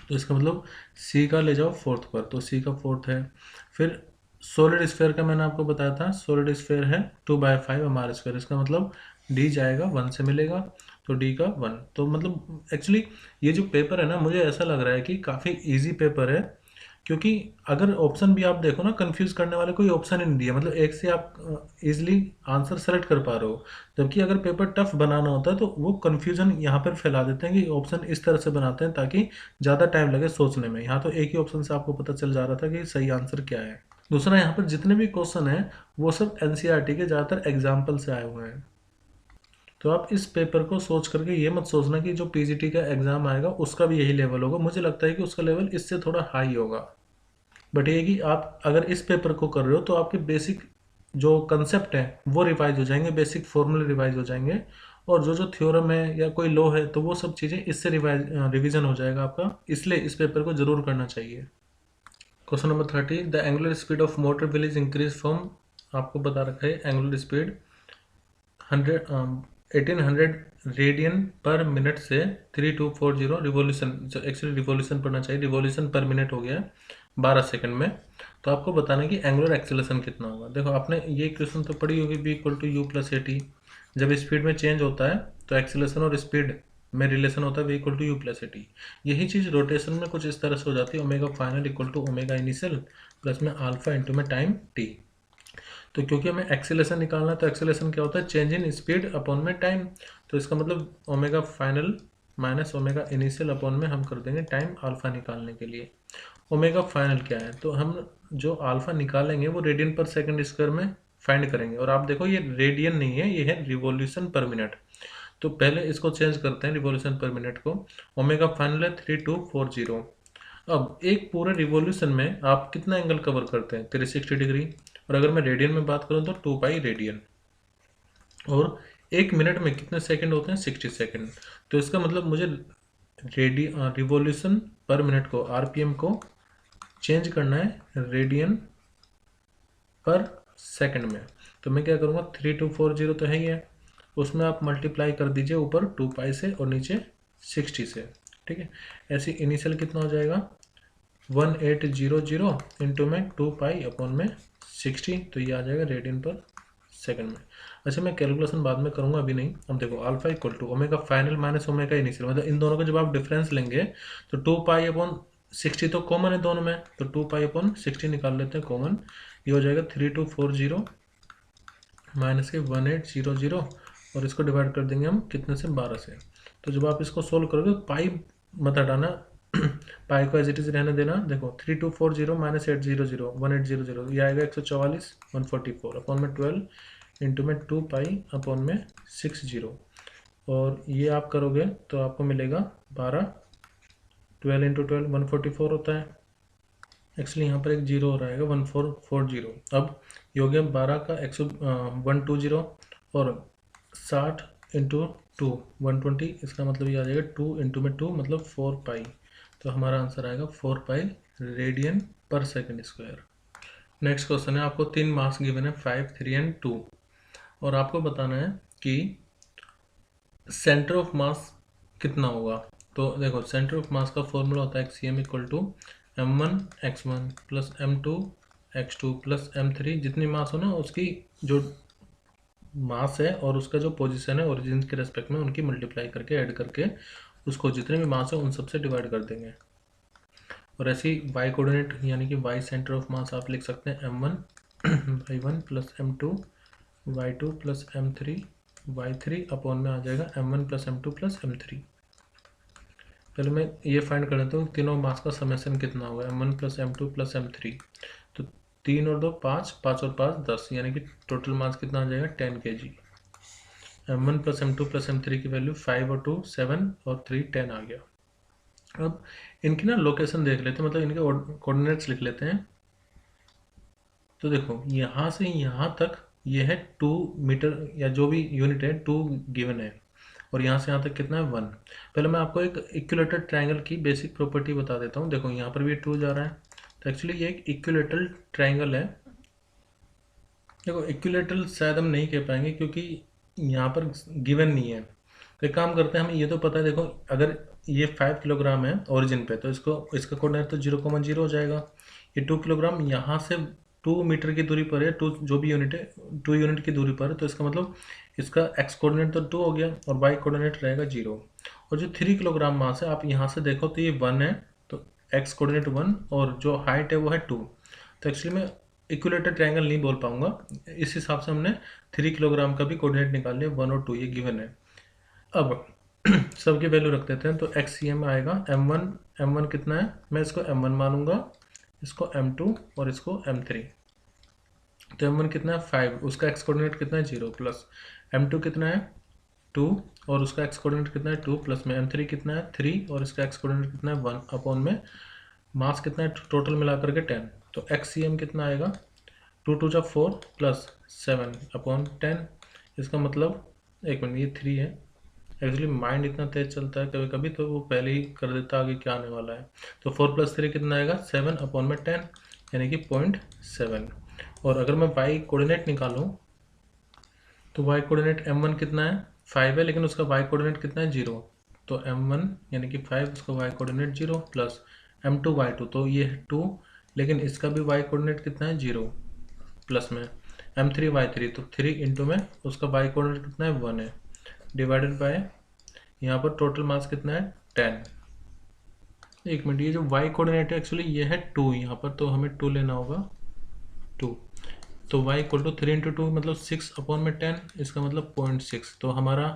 तो इसका मतलब सी का ले जाओ फोर्थ पर, तो सी का फोर्थ है। फिर सॉलिड स्फेयर का मैंने आपको बताया था, सॉलिड स्फेयर है 2/5 mr², इसका मतलब डी जाएगा 1 से मिलेगा, तो डी का 1। तो मतलब एक्चुअली ये जो पेपर है ना, मुझे ऐसा लग रहा है कि काफ़ी इजी पेपर है, क्योंकि अगर ऑप्शन भी आप देखो ना, कंफ्यूज करने वाले कोई ऑप्शन ही नहीं दिया। मतलब एक से आप इजीली आंसर सेलेक्ट कर पा रहे हो। जबकि अगर पेपर टफ बनाना होता है तो वो कंफ्यूजन यहाँ पर फैला देते हैं कि ऑप्शन इस तरह से बनाते हैं ताकि ज़्यादा टाइम लगे सोचने में। यहाँ तो एक ही ऑप्शन से आपको पता चल जा रहा था कि सही आंसर क्या है। दूसरा, यहाँ पर जितने भी क्वेश्चन हैं वो सब एनसीईआरटी के ज़्यादातर एग्जाम्पल से आए हुए हैं। तो आप इस पेपर को सोच करके ये मत सोचना कि जो पीजीटी का एग्ज़ाम आएगा उसका भी यही लेवल होगा। मुझे लगता है कि उसका लेवल इससे थोड़ा हाई होगा। बट ये कि आप अगर इस पेपर को कर रहे हो तो आपके बेसिक जो कंसेप्ट हैं वो रिवाइज हो जाएंगे, बेसिक फॉर्मूले रिवाइज हो जाएंगे, और जो जो थ्योरम है या कोई लॉ है तो वो सब चीज़ें इससे रिवीजन हो जाएगा आपका। इसलिए इस पेपर को जरूर करना चाहिए। Question number 30, the angular speed of motor wheel is increase from, आपको बता रखा है एंगुलर स्पीड 1800 रेडियन पर मिनट से 3240 रिवोल्यूशन, एक्चुअली रिवोल्यूशन पढ़ना चाहिए, रिवोल्यूशन पर मिनट हो गया 12 सेकंड में। तो आपको बताना है कि एंगुलर एक्सेलरेशन कितना होगा। देखो आपने ये इक्वेशन तो पढ़ी होगी, B equal to U plus A T. जब स्पीड में चेंज होता है तो एक्सेलरेशन और स्पीड में रिलेशन होता है V equal to U plus A T. यही चीज़ रोटेशन में कुछ इस तरह से हो जाती है, omega final equal to omega initial plus में अल्फा इंटू में टाइम टी। तो क्योंकि हमें एक्सेलरेशन निकालना है तो एक्सेलरेशन क्या होता है, चेंज इन स्पीड अपॉन में टाइम। तो इसका मतलब omega final minus omega initial upon में हम कर देंगे टाइम अल्फा निकालने के लिए। ओमेगा फाइनल क्या है, तो हम जो अल्फा निकालेंगे वो रेडियन पर सेकंड स्क्वायर में फाइंड करेंगे। और आप देखो ये रेडियन नहीं है, ये है रिवॉल्यूशन पर मिनट। तो पहले इसको चेंज करते हैं रिवॉल्यूशन पर मिनट को। ओमेगा फाइनल है 3240। अब एक पूरे रिवॉल्यूशन में आप कितना एंगल कवर करते हैं, 360 डिग्री। और अगर मैं रेडियन में बात करूं तो 2 पाई रेडियन। और एक मिनट में कितने सेकंड होते हैं, 60 सेकंड। तो इसका मतलब मुझे रिवॉल्यूशन पर मिनट को, आरपीएम को चेंज करना है रेडियन पर सेकंड में। तो मैं क्या करूँगा, 3240 तो है ही है, उसमें आप मल्टीप्लाई कर दीजिए ऊपर 2 पाई से और नीचे 60 से। ठीक है, ऐसे इनिशियल कितना हो जाएगा 1800 इंटू में 2 पाई अपॉन में 60। तो ये आ जाएगा रेडियन पर सेकंड में। अच्छा मैं कैलकुलेशन बाद में करूंगा, अभी नहीं। अब देखो alpha equal to omega final minus omega initial, मतलब इन दोनों का जब आप डिफरेंस लेंगे तो 2 पाई अपॉन 60 तो कॉमन है दोनों में, तो 2 पाई अपॉन 60 निकाल लेते हैं कॉमन। ये हो जाएगा 3240 माइनस के 1800 और इसको डिवाइड कर देंगे हम कितने से, 12 से। तो जब आप इसको सोल्व करोगे पाई मत हटाना, पाई को एज इट इज रहने देना। देखो 3240 माइनस 800 1800 ये आएगा 144 144 अपॉन में 12 इंटू में 2 पाई अपॉन में 60। और ये आप करोगे तो आपको मिलेगा 12, 12 इंटू 12 144 होता है। एक्चुअली यहाँ पर एक जीरो हो रहेगा 1440। अब ये हो गया 12 का 120 और 60 इंटू 2 120। इसका मतलब ये आ जाएगा 2 इंटू में 2 मतलब 4 पाई। तो हमारा आंसर आएगा 4 पाई रेडियन पर सेकंड स्क्वायर। नेक्स्ट क्वेश्चन है, आपको 3 मार्क्स गिवन है 5, 3 एंड 2 और आपको बताना है कि सेंटर ऑफ मास कितना होगा। तो देखो सेंटर ऑफ मास का फॉर्मूला होता है XCM equal to m1 x1 plus m2 x2 plus m3। जितनी मास हो ना उसकी जो मास है और उसका जो पोजीशन है ओरिजिन के रेस्पेक्ट में उनकी मल्टीप्लाई करके ऐड करके उसको जितने भी मास है उन सबसे डिवाइड कर देंगे। और ऐसी y कोऑर्डिनेट यानी कि y सेंटर ऑफ मास आप लिख सकते हैं m1 y1 plus m2 y2 plus m3 y3 upon में आ जाएगा m1 plus m2 plus m3। पहले मैं ये फाइंड कर लेता हूँ तीनों मास का समेशन कितना होगा, m1 plus m2 plus m3। तो 3 और 2 5, 5 और 5 10, यानी कि टोटल मास कितना आ जाएगा 10 kg। m1 plus m2 plus m3 की वैल्यू 5 और 2 7 और 3 10 आ गया। अब इनकी ना लोकेशन देख लेते हैं, मतलब इनके कोऑर्डिनेट्स लिख लेते हैं। तो देखो यहाँ से यहाँ तक ये है 2 मीटर या जो भी यूनिट है 2 गिवन है, और यहाँ से यहाँ तक कितना है 1। पहले मैं आपको एक इक्विलेटरल ट्रायंगल की बेसिक प्रॉपर्टी बता देता हूँ। देखो यहाँ पर भी 2 जा रहा है, तो एक्चुअली ये एक इक्विलेटरल ट्रायंगल है। देखो इक्विलेटरल शायद हम नहीं कह पाएंगे क्योंकि यहाँ पर गिवन नहीं है। तो एक काम करते हैं, हमें ये तो पता है, देखो अगर ये 5 किलोग्राम है ओरिजिन पे तो इसका कोऑर्डिनेट तो 0,0 हो जाएगा। ये 2 किलोग्राम यहाँ से 2 मीटर की दूरी पर है, 2 जो भी यूनिट है 2 यूनिट की दूरी पर है, तो इसका मतलब इसका एक्स कोऑर्डिनेट तो 2 हो गया और वाई कोऑर्डिनेट रहेगा 0। और जो 3 किलोग्राम मास है आप यहाँ से देखो तो ये 1 है, तो एक्स कोऑर्डिनेट 1 और जो हाइट है वो है 2। तो एक्चुअली मैं इक्विलेटरल ट्रायंगल नहीं बोल पाऊंगा, इस हिसाब से हमने 3 किलोग्राम का भी कोऑर्डिनेट निकाल लिया, 1 और 2 ये गिवन है। अब सबकी वैल्यू रख देते हैं, तो एक्स सी एम आएगा m1 कितना है, मैं इसको m1 मानूंगा, इसको m2 और इसको m3। तो m1 कितना है 5, उसका एक्स कोऑर्डिनेट कितना है 0, प्लस m2 कितना है 2 और उसका एक्स कोऑर्डिनेट कितना है 2, प्लस में m3 कितना है 3 और इसका एक्स कोऑर्डिनेट कितना है 1 अपॉन में मास कितना है टोटल मिलाकर के 10। तो एक्स सी एम कितना आएगा 2 2 जा 4 प्लस 7 अपॉन 10। इसका मतलब एक मिनट ये 3 है, एक्चुअली माइंड इतना तेज चलता है कभी कभी तो वो पहले ही कर देता आगे क्या आने वाला है। तो 4 प्लस 3 कितना आएगा 7 अपॉन में 10 यानी कि 0.7। और अगर मैं y कोऑर्डिनेट निकालूं तो y कोऑर्डिनेट m1 कितना है 5 है, लेकिन उसका y कोऑर्डिनेट कितना है 0। तो m1 यानी कि 5 उसका y coordinate 0 plus m2 y2 तो ये है 2, लेकिन इसका भी y कोऑर्डिनेट कितना है 0 प्लस में m3y3, तो 3 इंटू में उसका y कोऑर्डिनेट कितना है 1 है, डिवाइडेड बाय यहाँ पर टोटल मास कितना है 10। एक मिनट, ये जो y कोऑर्डिनेट है एक्चुअली ये है 2 यहाँ पर, तो हमें 2 लेना होगा 2, तो y इक्वल टू 3 इंटू 2 मतलब 6 अपॉन में 10, इसका मतलब 0.6। तो हमारा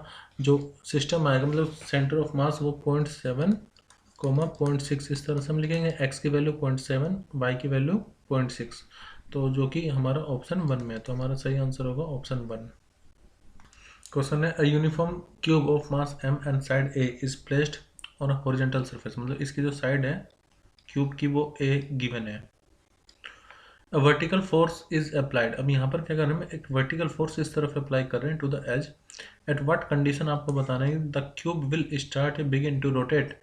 जो सिस्टम आएगा मतलब सेंटर ऑफ मास वो 0.7 कोमा 0.6 इस तरह से हम लिखेंगे, x की वैल्यू 0.7, y की वैल्यू 0.6, तो जो कि हमारा ऑप्शन 1 में है, तो हमारा सही आंसर होगा ऑप्शन 1। क्वेश्चन है a uniform cube of mass m and side a is placed on a horizontal surface, मतलब इसकी जो साइड है क्यूब की वो a गिवन है। A vertical force is applied, अब यहाँ पर क्या कर रहे हैं, एक वर्टिकल फोर्स इस तरफ अप्लाई कर रहे हैं to the edge, at what condition आपको बताना है, the cube will start begin to rotate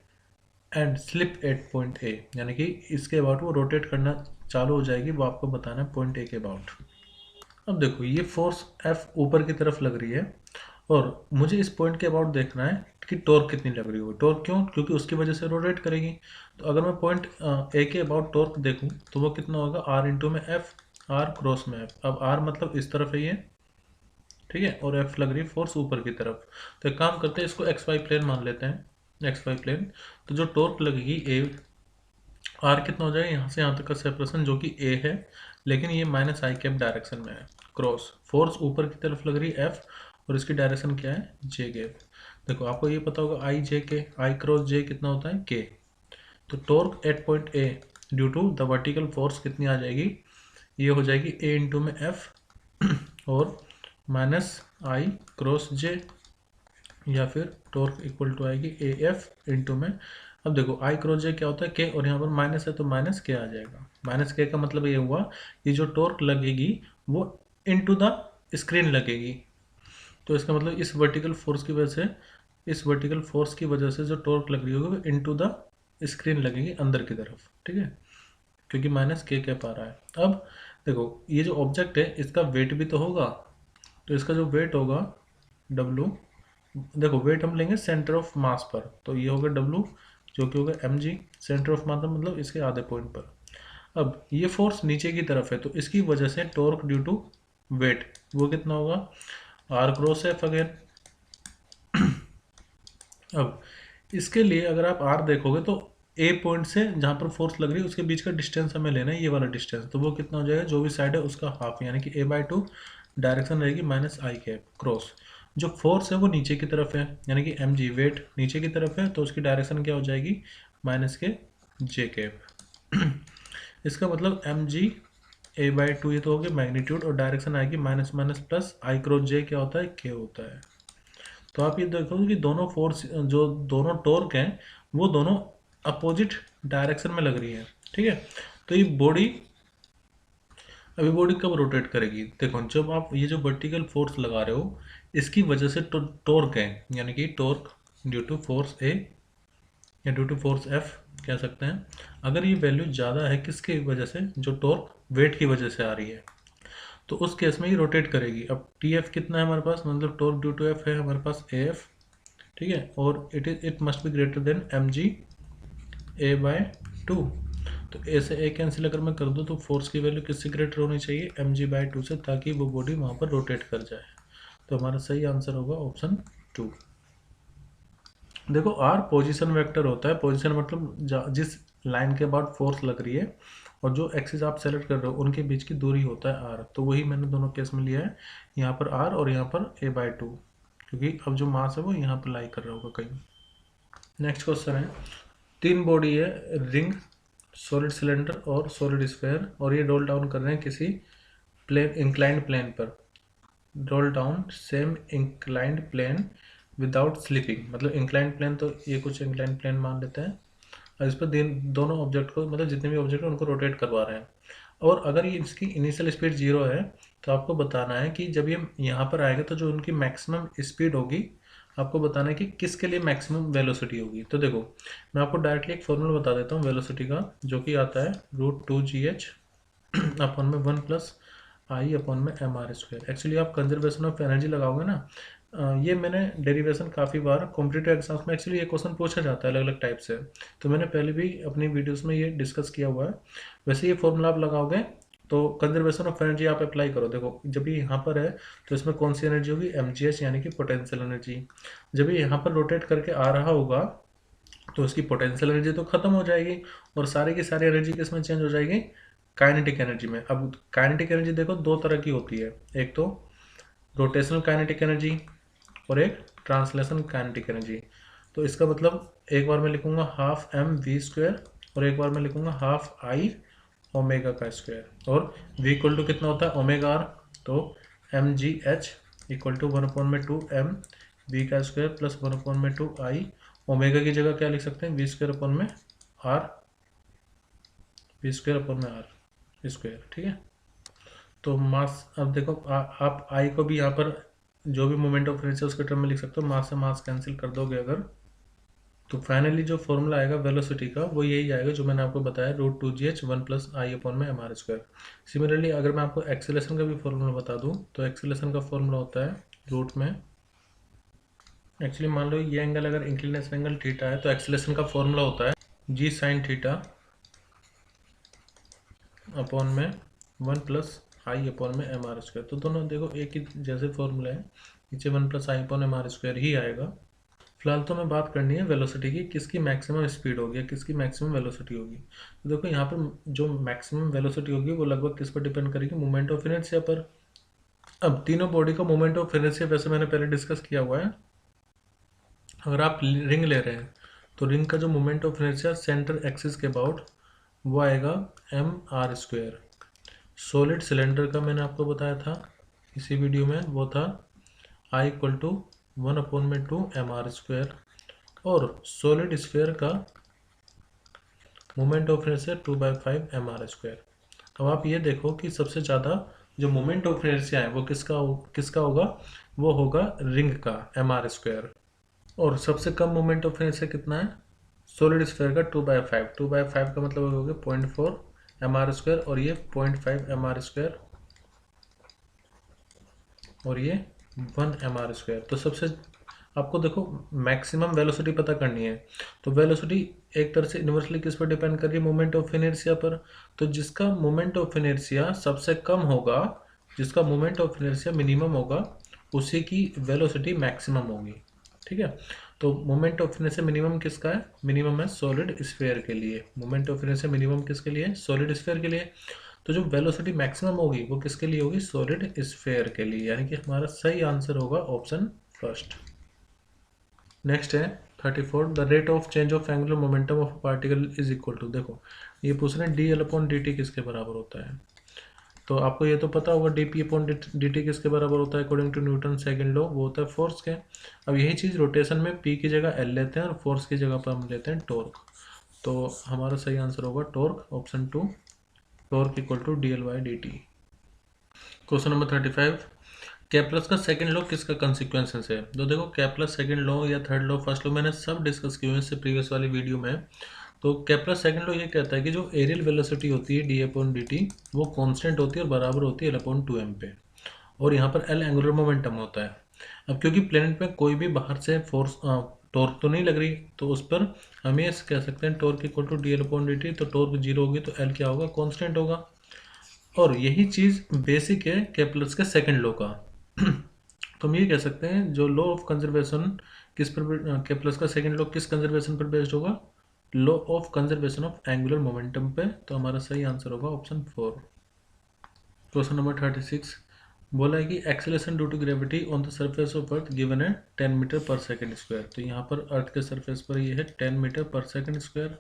and slip at point A, यानी कि इसके अबाउट वो रोटेट करना चालू हो जाएगी, वो आपको बताना है पॉइंट ए के अबाउट। अब देखो ये फोर्स एफ ऊपर की तरफ लग रही है और मुझे इस पॉइंट के अबाउट देखना है कि टॉर्क कितनी लग रही होगी। टॉर्क क्यों? क्योंकि उसकी वजह से रोटेट करेगी। तो अगर मैं पॉइंट ए के अबाउट टॉर्क देखूं तो वो कितना होगा, आर इंटू में एफ, आर क्रॉस में एफ। अब आर मतलब इस तरफ है ये, ठीक है, और एफ लग रही है फोर्स ऊपर की तरफ। तो एक काम करते हैं, इसको एक्स वाई प्लेन मान लेते हैं, एक्स वाई प्लेन। तो जो टॉर्क लगेगी ए, आर कितना हो जाएगा यहाँ से यहाँ तक का सेपरेशन जो कि ए है, लेकिन ये माइनस आई कैप डायरेक्शन में है, क्रॉस फोर्स ऊपर की तरफ लग रही है एफ, और इसकी डायरेक्शन क्या है जे कैप। देखो आपको ये पता होगा आई जे के, आई क्रॉस जे कितना होता है के। तो torque at point A due to the vertical force कितनी आ जाएगी, ये हो जाएगी ए इंटू में एफ और माइनस आई क्रॉस जे, या फिर टॉर्क इक्वल टू आएगी ए एफ इंटू में, अब देखो आई क्रॉस जे क्या होता है के, और यहाँ पर माइनस है तो माइनस के आ जाएगा। माइनस के का मतलब ये हुआ कि जो टॉर्क लगेगी वो इनटू द स्क्रीन लगेगी। तो इसका मतलब इस वर्टिकल फोर्स की वजह से, इस वर्टिकल फोर्स की वजह से जो टॉर्क लग रही होगी वो इनटू द स्क्रीन लगेगी अंदर की तरफ, ठीक है, क्योंकि माइनस के कैप आ रहा है। अब देखो ये जो ऑब्जेक्ट है इसका वेट भी तो होगा, तो इसका जो वेट होगा डब्लू, देखो वेट हम लेंगे सेंटर ऑफ मास पर, तो ये होगा डब्लू जो कि होगा M G, centre of mass मतलब इसके आधे पॉइंट पर। अब ये फोर्स नीचे की तरफ है तो इसकी वजह से टॉर्क ड्यू टू वेट वो कितना होगा, आर क्रॉस एफ अगेन। अब इसके लिए अगर आप आर देखोगे तो ए पॉइंट से जहाँ पर फोर्स लग रही है उसके बीच का डिस्टेंस हमें लेना है, ये वाला डिस्टेंस, तो वो कितना हो जाएगा, जो भी साइड है उसका हाफ, यानी कि a/2 डायरेक्शन रहेगी माइनस आई कैप क्रॉस। जो फोर्स है वो नीचे की तरफ है, यानी कि एम जी वेट नीचे की तरफ है, तो उसकी डायरेक्शन क्या हो जाएगी माइनस के जे कैप। इसका मतलब एम जी a/2 ये तो हो गया मैग्नीट्यूड, और डायरेक्शन आएगी माइनस माइनस प्लस, आई क्रॉस जे क्या होता है के होता है। तो आप ये देखो कि दोनों फोर्स जो दोनों टॉर्क हैं वो दोनों अपोजिट डायरेक्शन में लग रही है, ठीक है। तो ये बॉडी, अभी बॉडी कब रोटेट करेगी, देखो जब आप ये जो वर्टिकल फोर्स लगा रहे हो इसकी वजह से टॉर्क है, यानी कि टॉर्क ड्यू टू फोर्स ए या ड्यू टू फोर्स एफ कह सकते हैं। अगर ये वैल्यू ज़्यादा है किसकी वजह से, जो टॉर्क वेट की वजह से आ रही है, तो उस केस में ये रोटेट करेगी। अब टी एफ कितना है हमारे पास, मतलब टॉर्क ड्यू टू एफ है हमारे पास ए एफ, ठीक है, और it must be greater than M G a/2। तो ए से ए कैंसिल अगर मैं कर दूँ तो फोर्स की वैल्यू किससे ग्रेटर होनी चाहिए, mg/2 से, ताकि वो बॉडी वहाँ पर रोटेट कर जाए। तो हमारा सही आंसर होगा ऑप्शन 2। देखो आर पोजीशन वेक्टर होता है, पोजीशन मतलब जिस लाइन के बाद फोर्स लग रही है और जो एक्सिस आप सेलेक्ट कर रहे हो उनके बीच की दूरी होता है आर, तो वही मैंने दोनों केस में लिया है, यहाँ पर आर और यहाँ पर a/2, क्योंकि अब जो मास है वो यहाँ पर लाई कर रहा होगा कहीं। नेक्स्ट क्वेश्चन है, 3 बॉडी है, रिंग, सॉलिड सिलेंडर और सॉलिड स्फीयर, और ये रोल डाउन कर रहे हैं किसी प्लेन, इंक्लाइंड प्लेन पर, roll down same inclined plane without slipping, मतलब इंक्लाइंड प्लेन, तो ये कुछ इंक्लाइंड प्लेन मान लेते हैं, और इस पर दोनों ऑब्जेक्ट को, मतलब जितने भी ऑब्जेक्ट हैं उनको रोटेट करवा रहे हैं। और अगर ये इसकी इनिशियल स्पीड 0 है तो आपको बताना है कि जब ये यहाँ पर आएगा तो जो उनकी मैक्सिमम स्पीड होगी आपको बताना है कि किसके लिए मैक्सिमम वेलोसिटी होगी। तो देखो मैं आपको डायरेक्टली एक फॉर्मूला बता देता हूँ वेलोसिटी का, जो कि आता है √2gh अपॉन में 1 + I अपॉन में mr²। एक्चुअली आप कंजर्वेशन ऑफ एनर्जी लगाओगे ना, ये मैंने डेरिवेशन काफ़ी बार कॉम्पिटिटिव एग्जाम्स में एक्चुअली ये क्वेश्चन पूछा जाता है अलग अलग टाइप से, तो मैंने पहले भी अपनी वीडियोस में ये डिस्कस किया हुआ है। वैसे ये फॉर्मूला आप लगाओगे तो कंजर्वेशन ऑफ एनर्जी आप अप्लाई करो। देखो जब ये यहाँ पर है तो इसमें कौन सी एनर्जी होगी, mgh यानी कि पोटेंशियल एनर्जी। जब ये यहाँ पर रोटेट करके आ रहा होगा तो इसकी पोटेंशियल एनर्जी तो खत्म हो जाएगी और सारी की सारी एनर्जी किसमें चेंज हो जाएगी, काइनेटिक एनर्जी में। अब काइनेटिक एनर्जी देखो दो तरह की होती है, एक तो रोटेशनल काइनेटिक एनर्जी और एक ट्रांसलेशन काइनेटिक एनर्जी। तो इसका मतलब एक बार मैं लिखूंगा हाफ एम वी स्क्वायर और एक बार मैं लिखूंगा हाफ आई ओमेगा का स्क्वायर। और v इक्वल टू कितना होता है ओमेगा आर, तो M G H equal to 1/2 m v का स्क्वायर प्लस 1/2 आई। ओमेगा की जगह क्या लिख सकते हैं, वी स्क्वायर अपन में आर, वी स्क्वायर अपन में आर स्क्वायर। ठीक है, तो मास अब देखो आप आई को भी यहाँ पर जो भी मोमेंट ऑफ इनर्शिया उसके टर्म में लिख सकते हो, मास से मास कैंसिल कर दोगे अगर, तो फाइनली जो फॉर्मूला आएगा वेलोसिटी का वो यही आएगा जो मैंने आपको बताया, √2gh 1+i/m²। सिमिलरली अगर मैं आपको एक्सेलेरेशन का भी फॉर्मूला बता दूं तो एक्सेलेरेशन का फॉर्मूला होता है रूट में, एक्चुअली मान लो ये एंगल अगर इंक्लिनेशन एंगल थीटा है तो एक्सेलेरेशन का फॉर्मूला होता है g sin थीटा अपॉन में 1+i/m²। तो दोनों देखो एक ही जैसे फॉर्मूला है, नीचे 1+i/m² ही आएगा। फिलहाल तो मैं बात करनी है वेलोसिटी की, किसकी मैक्सिमम स्पीड होगी या किसकी मैक्सिमम वेलोसिटी होगी। तो देखो यहाँ पर जो मैक्सिमम वेलोसिटी होगी वो लगभग किस पर डिपेंड करेगी, मोमेंट ऑफ इनर्शिया पर। अब तीनों बॉडी का मोमेंट ऑफ इनर्शिया वैसे मैंने पहले डिस्कस किया हुआ है। अगर आप रिंग ले रहे हैं तो रिंग का जो moment of inertia centre axis के अबाउट वो आएगा mr²। सॉलिड सिलेंडर का मैंने आपको बताया था इसी वीडियो में, वो था I इक्वल टू 1/2 mr²। और सॉलिड स्फीयर का मोमेंट ऑफ इनर्शिया 2/5 mr²। अब आप ये देखो कि सबसे ज़्यादा जो मोमेंट ऑफ इनर्शिया है वो किसका होगा, वो होगा रिंग का mr²। और सबसे कम मोमेंट ऑफ इनर्शिया कितना है, सॉलिड स्फीयर का 2/5। 2/5 का मतलब हो गया 0.4 mr² और ये 0.5 mr² और ये 1 mr²। तो सबसे आपको देखो मैक्सिमम वेलोसिटी पता करनी है, तो वेलोसिटी एक तरह से इन्वर्सली किस पर डिपेंड कर रही है, मोमेंट ऑफ इनर्शिया पर। तो जिसका मोमेंट ऑफ इनर्शिया सबसे कम होगा, जिसका मोमेंट ऑफ इनर्शिया मिनिमम होगा, उसी की वेलोसिटी मैक्सिमम होगी। ठीक है, तो मोमेंट ऑफ इनर्शिया मिनिमम किसका है, मिनिमम है सॉलिड स्फीयर के लिए। मोमेंट ऑफ इनर्शिया मिनिमम किसके लिए, सॉलिड स्फीयर के लिए। तो जो वेलोसिटी मैक्सिमम होगी वो किसके लिए होगी, सॉलिड स्फीयर के लिए, यानी कि हमारा सही आंसर होगा ऑप्शन फर्स्ट। नेक्स्ट है 34, the rate of change of angular momentum of particle is equal to. देखो ये पूछ रहे हैं dl/dt किसके बराबर होता है, तो आपको ये तो पता होगा dp/dt किसके बराबर होता है according to Newton second law, वो होता है फोर्स के। अब यही चीज़ रोटेशन में p की जगह l लेते हैं और फोर्स की जगह पर हम लेते हैं टॉर्क। तो हमारा सही आंसर होगा torque, option 2, torque equal to dl/dt। Question number 35, Kepler's का सेकंड लॉ किसका कंसिक्वेंसेस है। तो देखो केप्लस सेकंड लॉ या थर्ड लॉ फर्स्ट लॉ मैंने सब डिस्कस किए हुए हैं इससे प्रीवियस वाली वीडियो में। तो केप्लस सेकंड लॉ ये कहता है कि जो एरियल वेलोसिटी होती है d/dt वो कांस्टेंट होती है और बराबर होती है l/2m पे, और यहाँ पर l एंगुलर मोमेंटम होता है। अब क्योंकि प्लेनेट में कोई भी बाहर से फोर्स टॉर्क तो नहीं लग रही, तो उस पर हम ये कह सकते हैं टॉर्क इक्वल टू dl/dt। तो टॉर्क 0 होगी तो l क्या होगा, कॉन्स्टेंट होगा। और यही चीज़ बेसिक है केप्लस के सेकंड लॉ का। तो हम ये कह सकते हैं जो लॉ ऑफ कंजर्वेशन किस पर, केप्लस का सेकंड लॉ किस कंजर्वेशन पर बेस्ड होगा, law of conservation of angular momentum पे। तो हमारा सही आंसर होगा ऑप्शन 4। क्वेश्चन नंबर 36, बोला है कि acceleration due to gravity on the surface of earth given है 10 मीटर पर सेकंड स्क्वायर। तो यहाँ पर अर्थ के सरफेस पर ये है 10 मीटर पर सेकंड स्क्वायर।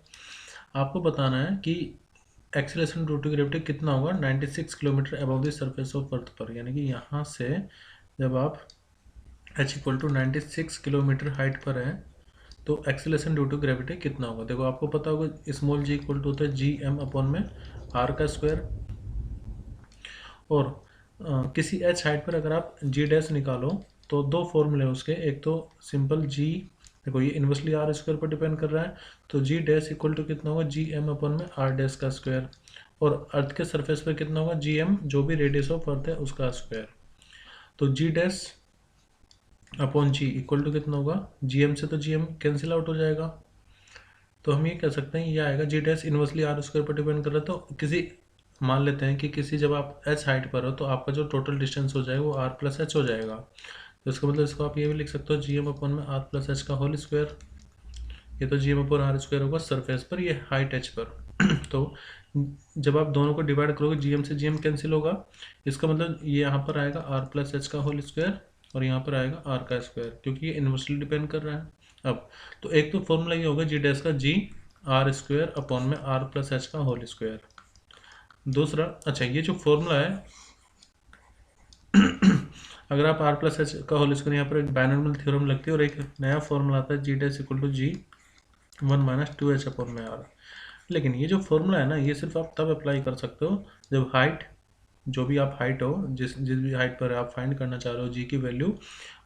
आपको बताना है कि एक्सेलरेशन ड्यू टू ग्रेविटी कितना होगा 96 kilometre above the surface of earth पर, यानी कि यहाँ से जब आप h equal to 96 kilometre height पर हैं तो एक्सेलरेशन ड्यू टू ग्रेविटी कितना होगा। देखो आपको पता होगा स्मॉल g इक्वल टू होता है g/m/r का स्क्वायर। और किसी h हाइट पर अगर आप g' निकालो तो दो फॉर्मूले हैं उसके, एक तो सिंपल g, देखो ये इन्वर्सली r स्क्वायर पर डिपेंड कर रहा है, तो g' इक्वल टू कितना होगा gm/r' का स्क्वायर। और अर्थ के सरफेस पर कितना होगा gm, जो भी रेडियस ऑफ अर्थ है उसका स्क्वायर। तो g' upon G equal to कितना होगा, जी एम से तो जी एम कैंसिल आउट हो जाएगा, तो हम ये कह सकते हैं ये आएगा जी डैश इनवर्सली आर स्क्वायर पर डिपेंड कर रहा है। तो किसी मान लेते हैं कि किसी जब आप एच हाइट पर हो तो आपका जो टोटल डिस्टेंस हो जाएगा वो आर प्लस एच हो जाएगा। तो इसका मतलब इसको आप ये भी लिख सकते हो जी एम अपॉन में आर प्लस एच का होल स्क्वायर। ये तो G M upon R square होगा सरफेस पर, ये हाइट एच पर। तो जब आप दोनों को डिवाइड करोगे जी एम से जी एम कैंसिल होगा, इसका मतलब ये यहाँ पर आएगा आर प्लस एच का होल स्क्वायर और यहाँ पर आएगा आर का स्क्वायर, क्योंकि ये इन्वर्सली डिपेंड कर रहा है। अब तो एक तो फॉर्मूला ये होगा जी डैश का जी आर स्क्वायर अपॉन में आर प्लस एच का होल स्क्वायर। दूसरा, अच्छा ये जो फॉर्मूला है अगर आप आर प्लस एच का होल स्क्वायर, यहाँ पर एक बाइनॉमियल थ्योरम लगती है और एक नया फॉर्मूला आता है G dash equal to G 1 - 2h upon में आर। लेकिन ये जो फॉर्मूला है ना, ये सिर्फ आप तब अप्लाई कर सकते हो जब हाइट, जो भी आप हाइट हो, जिस जिस भी हाइट पर आप फाइंड करना चाह रहे हो जी की वैल्यू,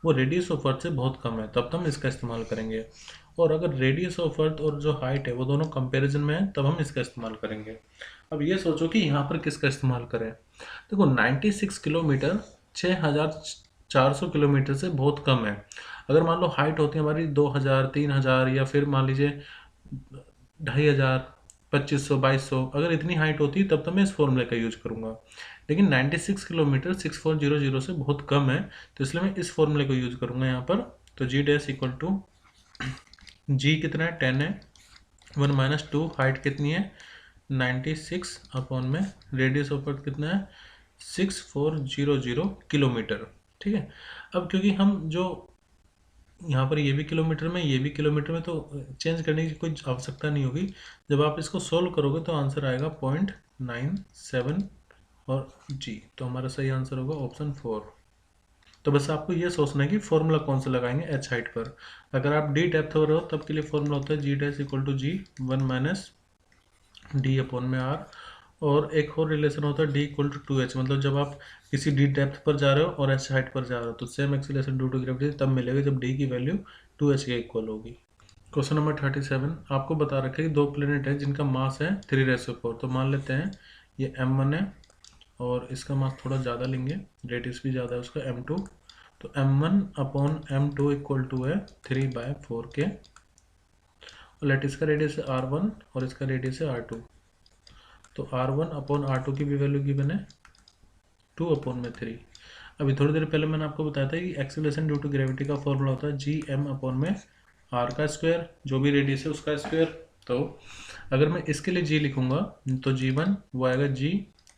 वो रेडियस ऑफ अर्थ से बहुत कम है, तब हम इसका इस्तेमाल करेंगे। और अगर रेडियस ऑफ अर्थ और जो हाइट है वो दोनों कंपैरिजन में है, तब हम इसका इस्तेमाल करेंगे। अब ये सोचो कि यहाँ पर किसका इस्तेमाल करें। देखो 96 किलोमीटर 6400 किलोमीटर से बहुत कम है। अगर मान लो हाइट होती है हमारी 2000 3000 या फिर मान लीजिए 2500 2500 2200, अगर इतनी हाइट होती तब तो मैं इस फॉर्मूले का यूज करूंगा। लेकिन 96 किलोमीटर 6400 से बहुत कम है, तो इसलिए मैं इस फॉर्मूले को यूज करूंगा यहाँ पर। तो जी डैश इक्वल टू जी कितना है 10 है, 1 - 2 हाइट कितनी है 96 अपॉन में रेडियस ऑफ अर्थ कितना है 6400 किलोमीटर। ठीक है। अब क्योंकि हम जो यहाँ पर ये भी किलोमीटर में ये भी किलोमीटर में, तो चेंज करने की कोई आवश्यकता नहीं होगी। जब आप इसको सोल्व करोगे तो आंसर आएगा 0.97 और जी, तो हमारा सही आंसर होगा ऑप्शन 4। तो बस आपको ये सोचना है कि फॉर्मूला कौन सा लगाएंगे एच हाइट पर। अगर आप डी डेप्थ पर हो तब के लिए फॉर्मूला होता है G dash equal to G 1 - D upon में आर। और एक और रिलेशन होता है डी इक्वल टू 2h, मतलब जब आप किसी डी डेप्थ पर जा रहे हो और एच हाइट पर जा रहे हो तो same acceleration due to gravity तब मिलेगा जब डी की वैल्यू 2h के इक्वल होगी। क्वेश्चन नंबर 37 आपको बता रखा है कि दो प्लेनेट है जिनका मास है 3/4। तो मान लेते हैं ये m1 है और इसका मास थोड़ा ज़्यादा लेंगे, रेडियस भी ज़्यादा है उसका m2। तो m1 upon m2 equal to है 3/4 के, और लेट इसका रेडियस है r1 और इसका रेडियस है r2। तो r1 अपॉन r2 की भी वैल्यू गिवन है 2 अपॉन में 3। अभी थोड़ी देर पहले मैंने आपको बताया था कि एक्सीलरेशन ड्यू टू ग्रेविटी का फॉर्मूला होता है जी एम अपॉन में आर का स्क्वायर, जो भी रेडियस है उसका स्क्वायर। तो अगर मैं इसके लिए जी लिखूंगा तो जी1 वो आएगा जी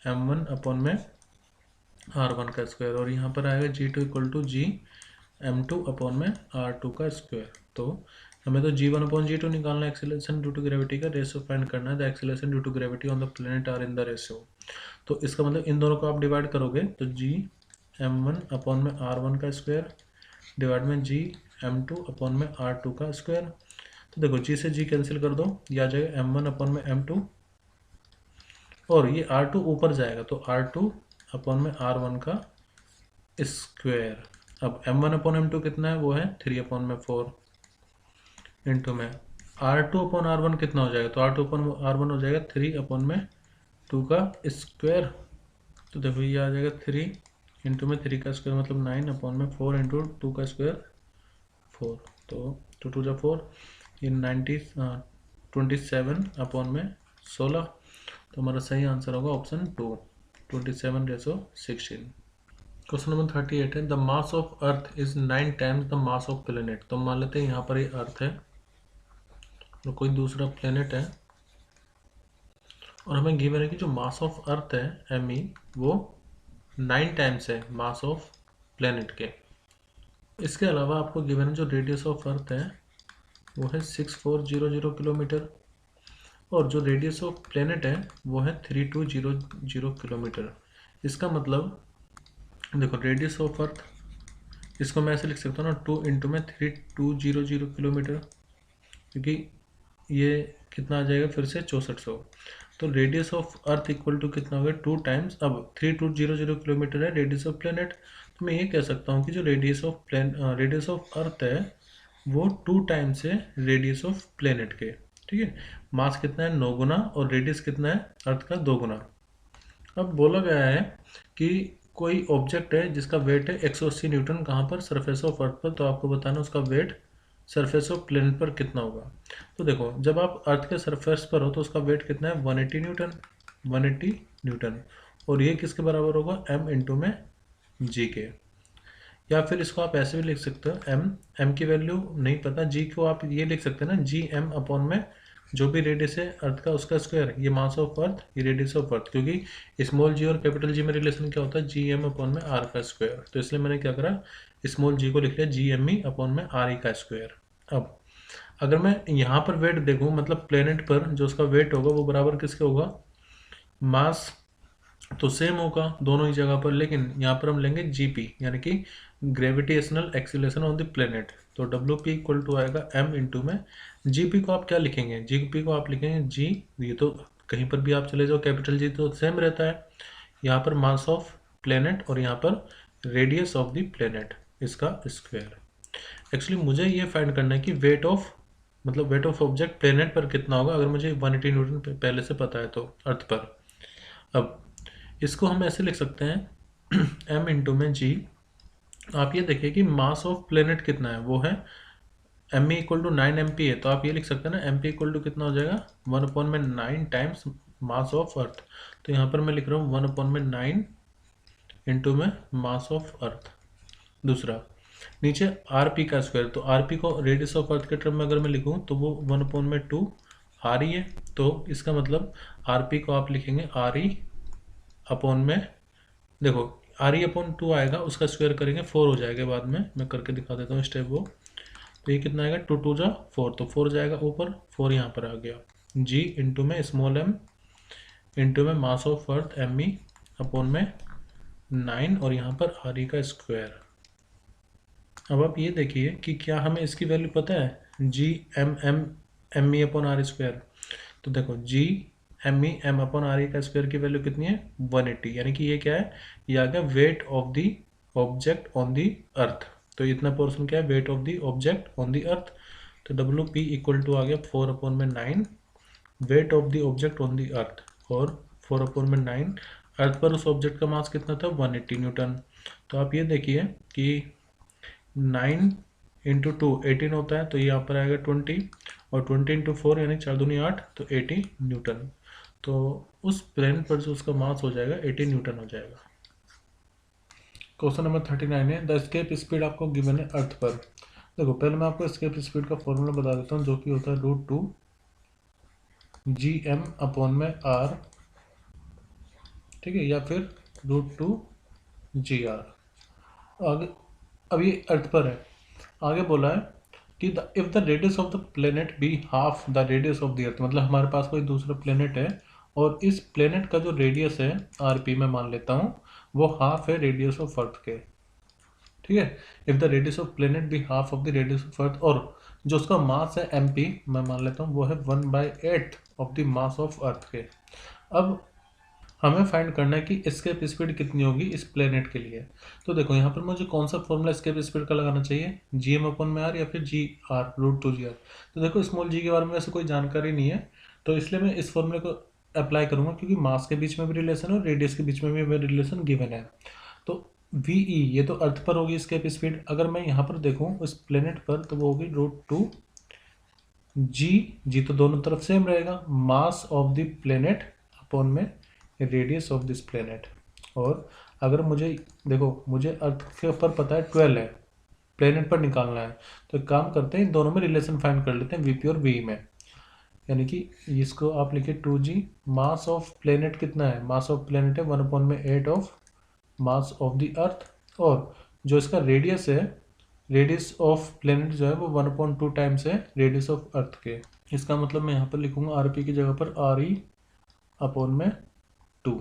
m1 अपॉन में r1 का स्क्वायर, और यहाँ पर आएगा G two equal to G m2 upon में r2 का स्क्वायर। तो हमें तो जी1 अपॉन जी2 निकालना है, एक्सीलरेशन ड्यू टू ग्रेविटी का रेशियो फाइंड करना है। The acceleration due to gravity on the planet are in the ratio. तो इसका मतलब इन दोनों को आप डिवाइड करोगे तो जी m1 अपॉन में r1 का स्क्वायर डिवाइड में जी m2 अपॉन में r2 का स्क्वायर। तो देखो जी से जी कैंसिल कर दो, ये आ जाएगा m1 अपॉन में m2 और ये r2 ऊपर जाएगा तो r2 अपॉन में r1 का स्क्वायर। अब m1 अपॉन m2 कितना है, वो है 3 अपॉन में 4 इंटू में r2 अपॉन r1 कितना हो जाएगा, तो r2 अपॉन r1 हो जाएगा 3 अपॉन में 2 का स्क्वायर। तो देखो ये आ जाएगा 3 इंटू में 3 का स्क्वायर मतलब 9 अपॉन में 4 इंटू 2 का स्क्वायर 4। तो 2 2 जा 4, ये 27 अपॉन में 16। तो हमारा सही आंसर होगा ऑप्शन 2 27/16। क्वेश्चन नंबर 38 है the mass of earth is 9 times the mass of planet. तो मान लेते हैं यहाँ पर ये अर्थ है और कोई दूसरा प्लेनेट है, और हमें गिवन है कि जो मास ऑफ अर्थ है me वो 9 टाइम्स है मास ऑफ प्लेनेट के। इसके अलावा आपको गिवन है जो रेडियस ऑफ अर्थ है वो है 6400 किलोमीटर, और जो रेडियस ऑफ प्लेनेट है वो है 3200 किलोमीटर। इसका मतलब देखो रेडियस ऑफ अर्थ, इसको मैं ऐसे लिख सकता हूँ ना 2 इंटू में 3200 किलोमीटर, क्योंकि ये कितना आ जाएगा फिर से 6400। तो radius of earth equal to कितना होगा 2 टाइम्स, अब 3200 किलोमीटर है रेडियस ऑफ प्लेनेट, तो मैं ये कह सकता हूँ कि जो रेडियस ऑफ अर्थ है वो 2 टाइम्स है रेडियस ऑफ प्लेनेट के। ठीक है। मास कितना है 9 गुना और रेडियस कितना है अर्थ का 2 गुना। अब बोला गया है कि कोई ऑब्जेक्ट है जिसका वेट है 180 न्यूटन, कहाँ पर? सरफेस ऑफ अर्थ पर। तो आपको बताना उसका वेट सरफेस ऑफ प्लेनेट पर कितना होगा। तो देखो, जब आप अर्थ के सरफेस पर हो तो उसका वेट कितना है? 180 न्यूटन, 180 न्यूटन। और ये किसके बराबर होगा? m इंटू में g के। या फिर इसको आप ऐसे भी लिख सकते हो, m की वैल्यू नहीं पता, g को आप ये लिख सकते हैं ना, जी एम अपॉन में जो भी रेडियस है अर्थ का उसका स्क्वायर, ये मास ऑफ अर्थ, ये रेडियस ऑफ अर्थ, क्योंकि स्मॉल जी और कैपिटल जी में रिलेशन क्या होता है? जी एम अपॉन में आर का स्क्वायर। तो इसलिए मैंने क्या करा, स्मॉल जी को लिख लिया जी एम ई अपॉन में आर ई का स्क्वायर। अब अगर मैं यहाँ पर वेट देखूँ, मतलब प्लेनेट पर जो उसका वेट होगा वो बराबर किसके होगा? मास तो सेम होगा दोनों ही जगह पर, लेकिन यहाँ पर हम लेंगे जीपी, यानी कि gravitational acceleration on the planet. तो डब्ल्यू पी इक्वल टू आएगा m इंटू में जीपी को आप क्या लिखेंगे? जीपी को आप लिखेंगे जी, ये तो कहीं पर भी आप चले जाओ कैपिटल जी तो सेम रहता है। यहाँ पर मास ऑफ प्लेनेट और यहाँ पर रेडियस ऑफ द प्लेनेट, इसका स्क्वायर। एक्चुअली मुझे ये फाइंड करना है कि वेट ऑफ, मतलब वेट ऑफ ऑब्जेक्ट प्लेनेट पर कितना होगा, अगर मुझे 180 न्यूटन पहले से पता है तो अर्थ पर। अब इसको हम ऐसे लिख सकते हैं m इंटू में जी। आप ये देखिए कि मास ऑफ प्लेनेट कितना है, वो है M E equal to 9 M P है, तो आप ये लिख सकते हैं ना, एम पी इक्वल टू कितना हो जाएगा? 1 में 9 टाइम्स मास ऑफ अर्थ। तो यहाँ पर मैं लिख रहा हूँ 1 में 9 इंटू में मास ऑफ अर्थ। दूसरा नीचे आर पी का स्क्वायर, तो आर पी को रेडियस ऑफ अर्थ के टर्म में अगर मैं लिखूँ तो वो 1 में 2 आर ई है। तो इसका मतलब आर पी को आप लिखेंगे आर ई अपॉन में, देखो आर ई अपॉन 2 आएगा, उसका स्क्वायर करेंगे 4 हो जाएगा, बाद में मैं करके दिखा देता हूँ स्टेप वो। तो ये कितना आएगा? 2 2 जा 4, तो 4 जाएगा ऊपर, 4 यहाँ पर आ गया। जी इंटू में स्मॉल m इंटू में mass of earth M E upon में 9 और यहाँ पर आर ई का स्क्वायर। अब आप ये देखिए कि क्या हमें इसकी वैल्यू पता है? G M E upon R square. तो देखो G M E M upon R E का स्क्वायर की वैल्यू कितनी है? 180, यानी कि ये क्या है? ये आ गया weight of the object on the earth. तो इतना पोर्शन क्या है? Weight of the object on the earth. तो डब्ल्यू पी इक्वल टू आ गया 4 अपॉन में 9 weight of the object on the earth, और 4 अपॉन में 9 अर्थ पर उस ऑब्जेक्ट का मास कितना था? 180 न्यूटन। तो आप ये देखिए कि 9 इंटू 2 18 होता है, तो यहाँ पर आएगा 20, और 20 इंटू 4 यानी 4 दूनी 8, तो 80 न्यूटन। तो उस प्लेन पर जो उसका मास हो जाएगा 80 न्यूटन हो जाएगा। क्वेश्चन नंबर 39 है, द एस्केप स्पीड आपको गिवन है अर्थ पर। देखो पहले मैं आपको एस्केप स्पीड का फॉर्मूला बता देता हूँ, जो कि होता है √2 जी एम अपॉन में आर, ठीक है, या फिर √2 जी आर। आगे अब ये अर्थ पर है, आगे बोला है कि if the radius of the planet be half the radius of the earth, मतलब हमारे पास कोई दूसरा प्लेनेट है और इस प्लेनेट का जो रेडियस है आर पी में मान लेता हूँ, वो हाफ है रेडियस ऑफ अर्थ के, ठीक है। If the radius of planet be half of the radius of earth, और जो उसका मास है एम पी मैं मान लेता हूँ वो है 1/8 ऑफ द मास ऑफ अर्थ के। अब हमें फाइंड करना है कि एस्केप स्पीड कितनी होगी इस प्लेनेट के लिए। तो देखो यहाँ पर मुझे कौन सा फॉर्मूला एस्केप स्पीड का लगाना चाहिए? जी एम अपॉन में आर या फिर जी आर √2 जी आर। तो देखो स्मॉल जी के बारे में वैसे कोई जानकारी नहीं है, तो इसलिए मैं इस फॉर्मूले को अप्लाई करूंगा, क्योंकि मास के बीच में भी रिलेशन है और रेडियस के बीच में भी रिलेशन गिवन है। तो वी ई ये तो अर्थ पर होगी एस्केप स्पीड, अगर मैं यहाँ पर देखूँ उस प्लेनेट पर तो वो होगी √2 जी तो दोनों तरफ सेम रहेगा, mass of the planet upon में रेडियस ऑफ दिस प्लेनेट। और अगर मुझे देखो मुझे अर्थ के ऊपर पता है 12 है, प्लेनेट पर निकालना है, तो एक काम करते हैं दोनों में रिलेशन फाइंड कर लेते हैं वीपी और वी में। यानी कि इसको आप लिखिए 2g, मास ऑफ प्लेनेट कितना है? मास ऑफ प्लेनेट है 1/8 ऑफ मास ऑफ द अर्थ, और जो इसका रेडियस है, रेडियस ऑफ प्लेनेट जो है वो 1/2 टाइम्स है रेडियस ऑफ अर्थ के। इसका मतलब मैं यहाँ पर लिखूंगा आर पी की जगह पर आर ई अपॉन में 2।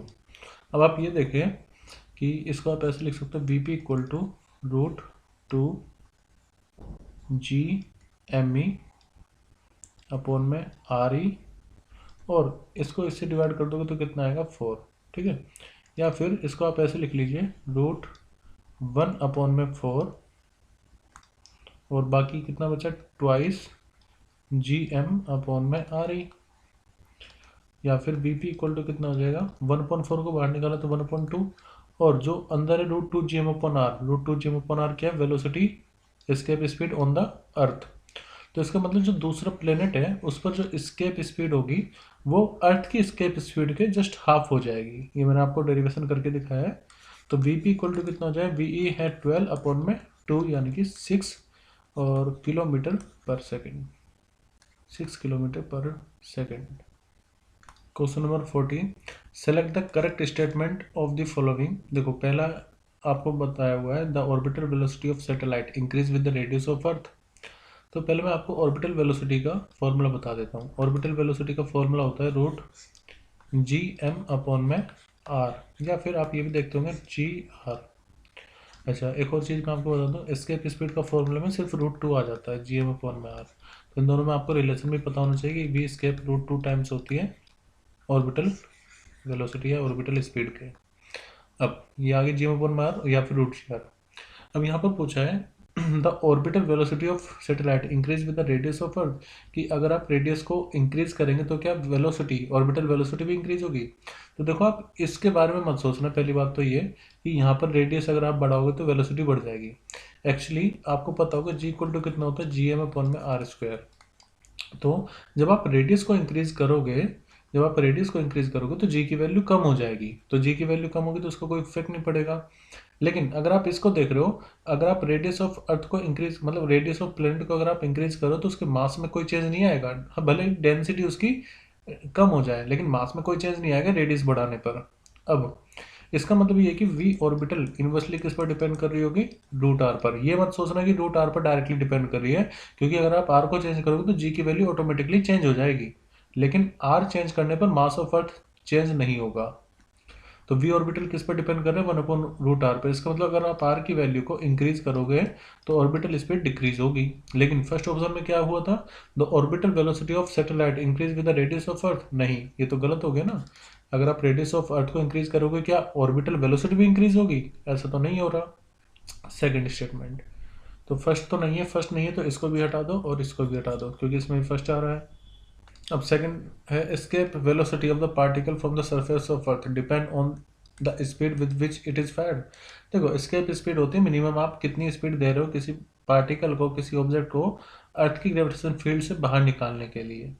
अब आप ये देखें कि इसको आप ऐसे लिख सकते हो V P equal to √2 G M E upon में आर ई, और इसको इससे डिवाइड कर दोगे तो कितना आएगा 4, ठीक है। या फिर इसको आप ऐसे लिख लीजिए √1 अपॉन में 4, और बाकी कितना बचा? ट्वाइस जी एम अपॉन में आर ई। या फिर बी पी इक्वल टू कितना हो जाएगा? 1/4 को बाहर निकाला तो 1/2, और जो अंदर है √2 g/r। √2 g/r क्या है? Velocity escape speed on the earth. तो इसका मतलब जो दूसरा प्लेनेट है उस पर जो एस्केप स्पीड होगी वो अर्थ की एस्केप स्पीड के जस्ट हाफ हो जाएगी। ये मैंने आपको डेरिवेशन करके दिखाया है। तो वीपी इक्वल टू कितना हो जाए? वीई है 12/2 यानी कि 6 और किलोमीटर पर सेकेंड, 6 किलोमीटर पर second. Question number 14, select the correct statement of the following. देखो पहला आपको बताया हुआ है the orbital velocity of satellite increase with the radius of अर्थ। तो पहले मैं आपको ऑर्बिटल वेलोसिटी का फॉर्मूला बता देता हूँ। ऑर्बिटल वेलोसिटी का फॉर्मूला होता है √gm/r, या फिर आप ये भी देखते होंगे gr। अच्छा, एक और चीज़ मैं आपको बता दूँ, एस्केप स्पीड का फॉर्मूला में सिर्फ √2 आ जाता है gm/r। तो इन दोनों में आपको रिलेशन भी पता होना चाहिए कि v एस्केप √2 टाइम्स होती है ऑर्बिटल वेलोसिटी या ऑर्बिटल स्पीड के। अब ये आगे gm/r या फिर √gr। अब यहाँ पर पूछा है the orbital velocity of satellite increase with the radius of अर्थ, कि अगर आप रेडियस को इंक्रीज करेंगे तो क्या वेलोसिटी, ऑर्बिटल वेलोसिटी भी इंक्रीज होगी। तो देखो आप इसके बारे में मत सोचना। पहली बात तो ये कि यहाँ पर रेडियस अगर आप बढ़ाओगे तो वेलोसिटी बढ़ जाएगी। एक्चुअली आपको पता होगा g इक्वल टू कितना होता है? gm/r²। तो जब आप रेडियस को इंक्रीज करोगे तो g की वैल्यू कम हो जाएगी। तो g की वैल्यू कम होगी तो उसका कोई इफेक्ट नहीं पड़ेगा। लेकिन अगर आप इसको देख रहे हो, अगर आप रेडियस ऑफ अर्थ को इंक्रीज, मतलब रेडियस ऑफ प्लेनेट को अगर आप इंक्रीज करो तो उसके मास में कोई चेंज नहीं आएगा। हाँ, भले डेंसिटी उसकी कम हो जाए लेकिन मास में कोई चेंज नहीं आएगा रेडियस बढ़ाने पर। अब इसका मतलब ये है कि वी ऑर्बिटल इनवर्सली किस पर डिपेंड कर रही होगी? √r पर। ये मत सोचना कि √r पर डायरेक्टली डिपेंड कर रही है, क्योंकि अगर आप r को चेंज करोगे तो g की वैल्यू ऑटोमेटिकली चेंज हो जाएगी, लेकिन r चेंज करने पर मास ऑफ अर्थ चेंज नहीं होगा। तो वी ऑर्बिटल किस पर डिपेंड कर रहे हैं? 1/√r पर। इसका मतलब अगर आप r की वैल्यू को इंक्रीज करोगे तो ऑर्बिटल स्पीड डिक्रीज होगी। लेकिन फर्स्ट ऑप्शन में क्या हुआ था? The orbital velocity of satellite increase with the radius of अर्थ। नहीं, ये तो गलत हो गया ना। अगर आप रेडियस ऑफ अर्थ को इंक्रीज करोगे क्या ऑर्बिटल वेलोसिटी भी इंक्रीज होगी? ऐसा तो नहीं हो रहा। सेकेंड स्टेटमेंट तो फर्स्ट तो नहीं है, फर्स्ट नहीं है तो इसको भी हटा दो और इसको भी हटा दो, क्योंकि इसमें फर्स्ट आ रहा है। अब सेकंड है escape velocity of the particle from the surface of earth depend on the speed with which it is fired. देखो एस्केप स्पीड होती है मिनिमम आप कितनी स्पीड दे रहे हो किसी पार्टिकल को, किसी ऑब्जेक्ट को अर्थ की ग्रेविटेशन फील्ड से बाहर निकालने के लिए।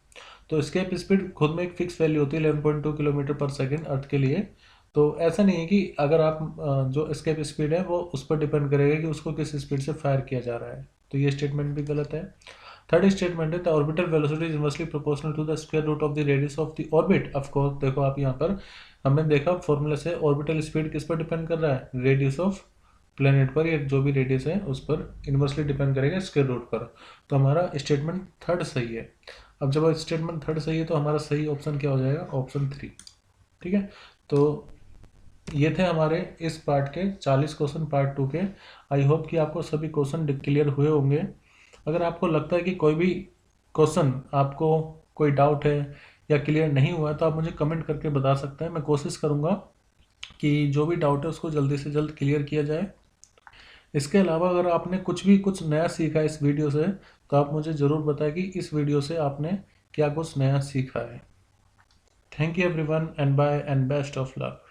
तो एस्केप स्पीड खुद में एक फिक्स वैल्यू होती है 11.2 किलोमीटर पर सेकेंड अर्थ के लिए। तो ऐसा नहीं है कि अगर आप जो एस्केप स्पीड है वो उस पर डिपेंड करेगा कि उसको किस स्पीड से फायर किया जा रहा है। तो ये स्टेटमेंट भी गलत है। थर्ड स्टेटमेंट है the orbital velocity is inversely proportional to the square root of the radius of the orbit. Of course देखो आप यहाँ पर हमने देखा फॉर्मूले से ऑर्बिटल स्पीड किस पर डिपेंड कर रहा है? रेडियस ऑफ प्लेनेट पर, या जो भी रेडियस है उस पर इनवर्सली डिपेंड करेगा स्क्वायर रूट पर। तो हमारा स्टेटमेंट थर्ड सही है। अब जब स्टेटमेंट थर्ड सही है तो हमारा सही ऑप्शन क्या हो जाएगा? ऑप्शन 3। ठीक है, तो ये थे हमारे इस पार्ट के 40 क्वेश्चन पार्ट 2 के। आई होप कि आपको सभी क्वेश्चन क्लियर हुए होंगे। अगर आपको लगता है कि कोई भी क्वेश्चन आपको कोई डाउट है या क्लियर नहीं हुआ है तो आप मुझे कमेंट करके बता सकते हैं। मैं कोशिश करूँगा कि जो भी डाउट है उसको जल्दी से जल्द क्लियर किया जाए। इसके अलावा अगर आपने कुछ नया सीखा इस वीडियो से तो आप मुझे ज़रूर बताएं कि इस वीडियो से आपने क्या कुछ नया सीखा है। Thank you everyone and bye and best of luck.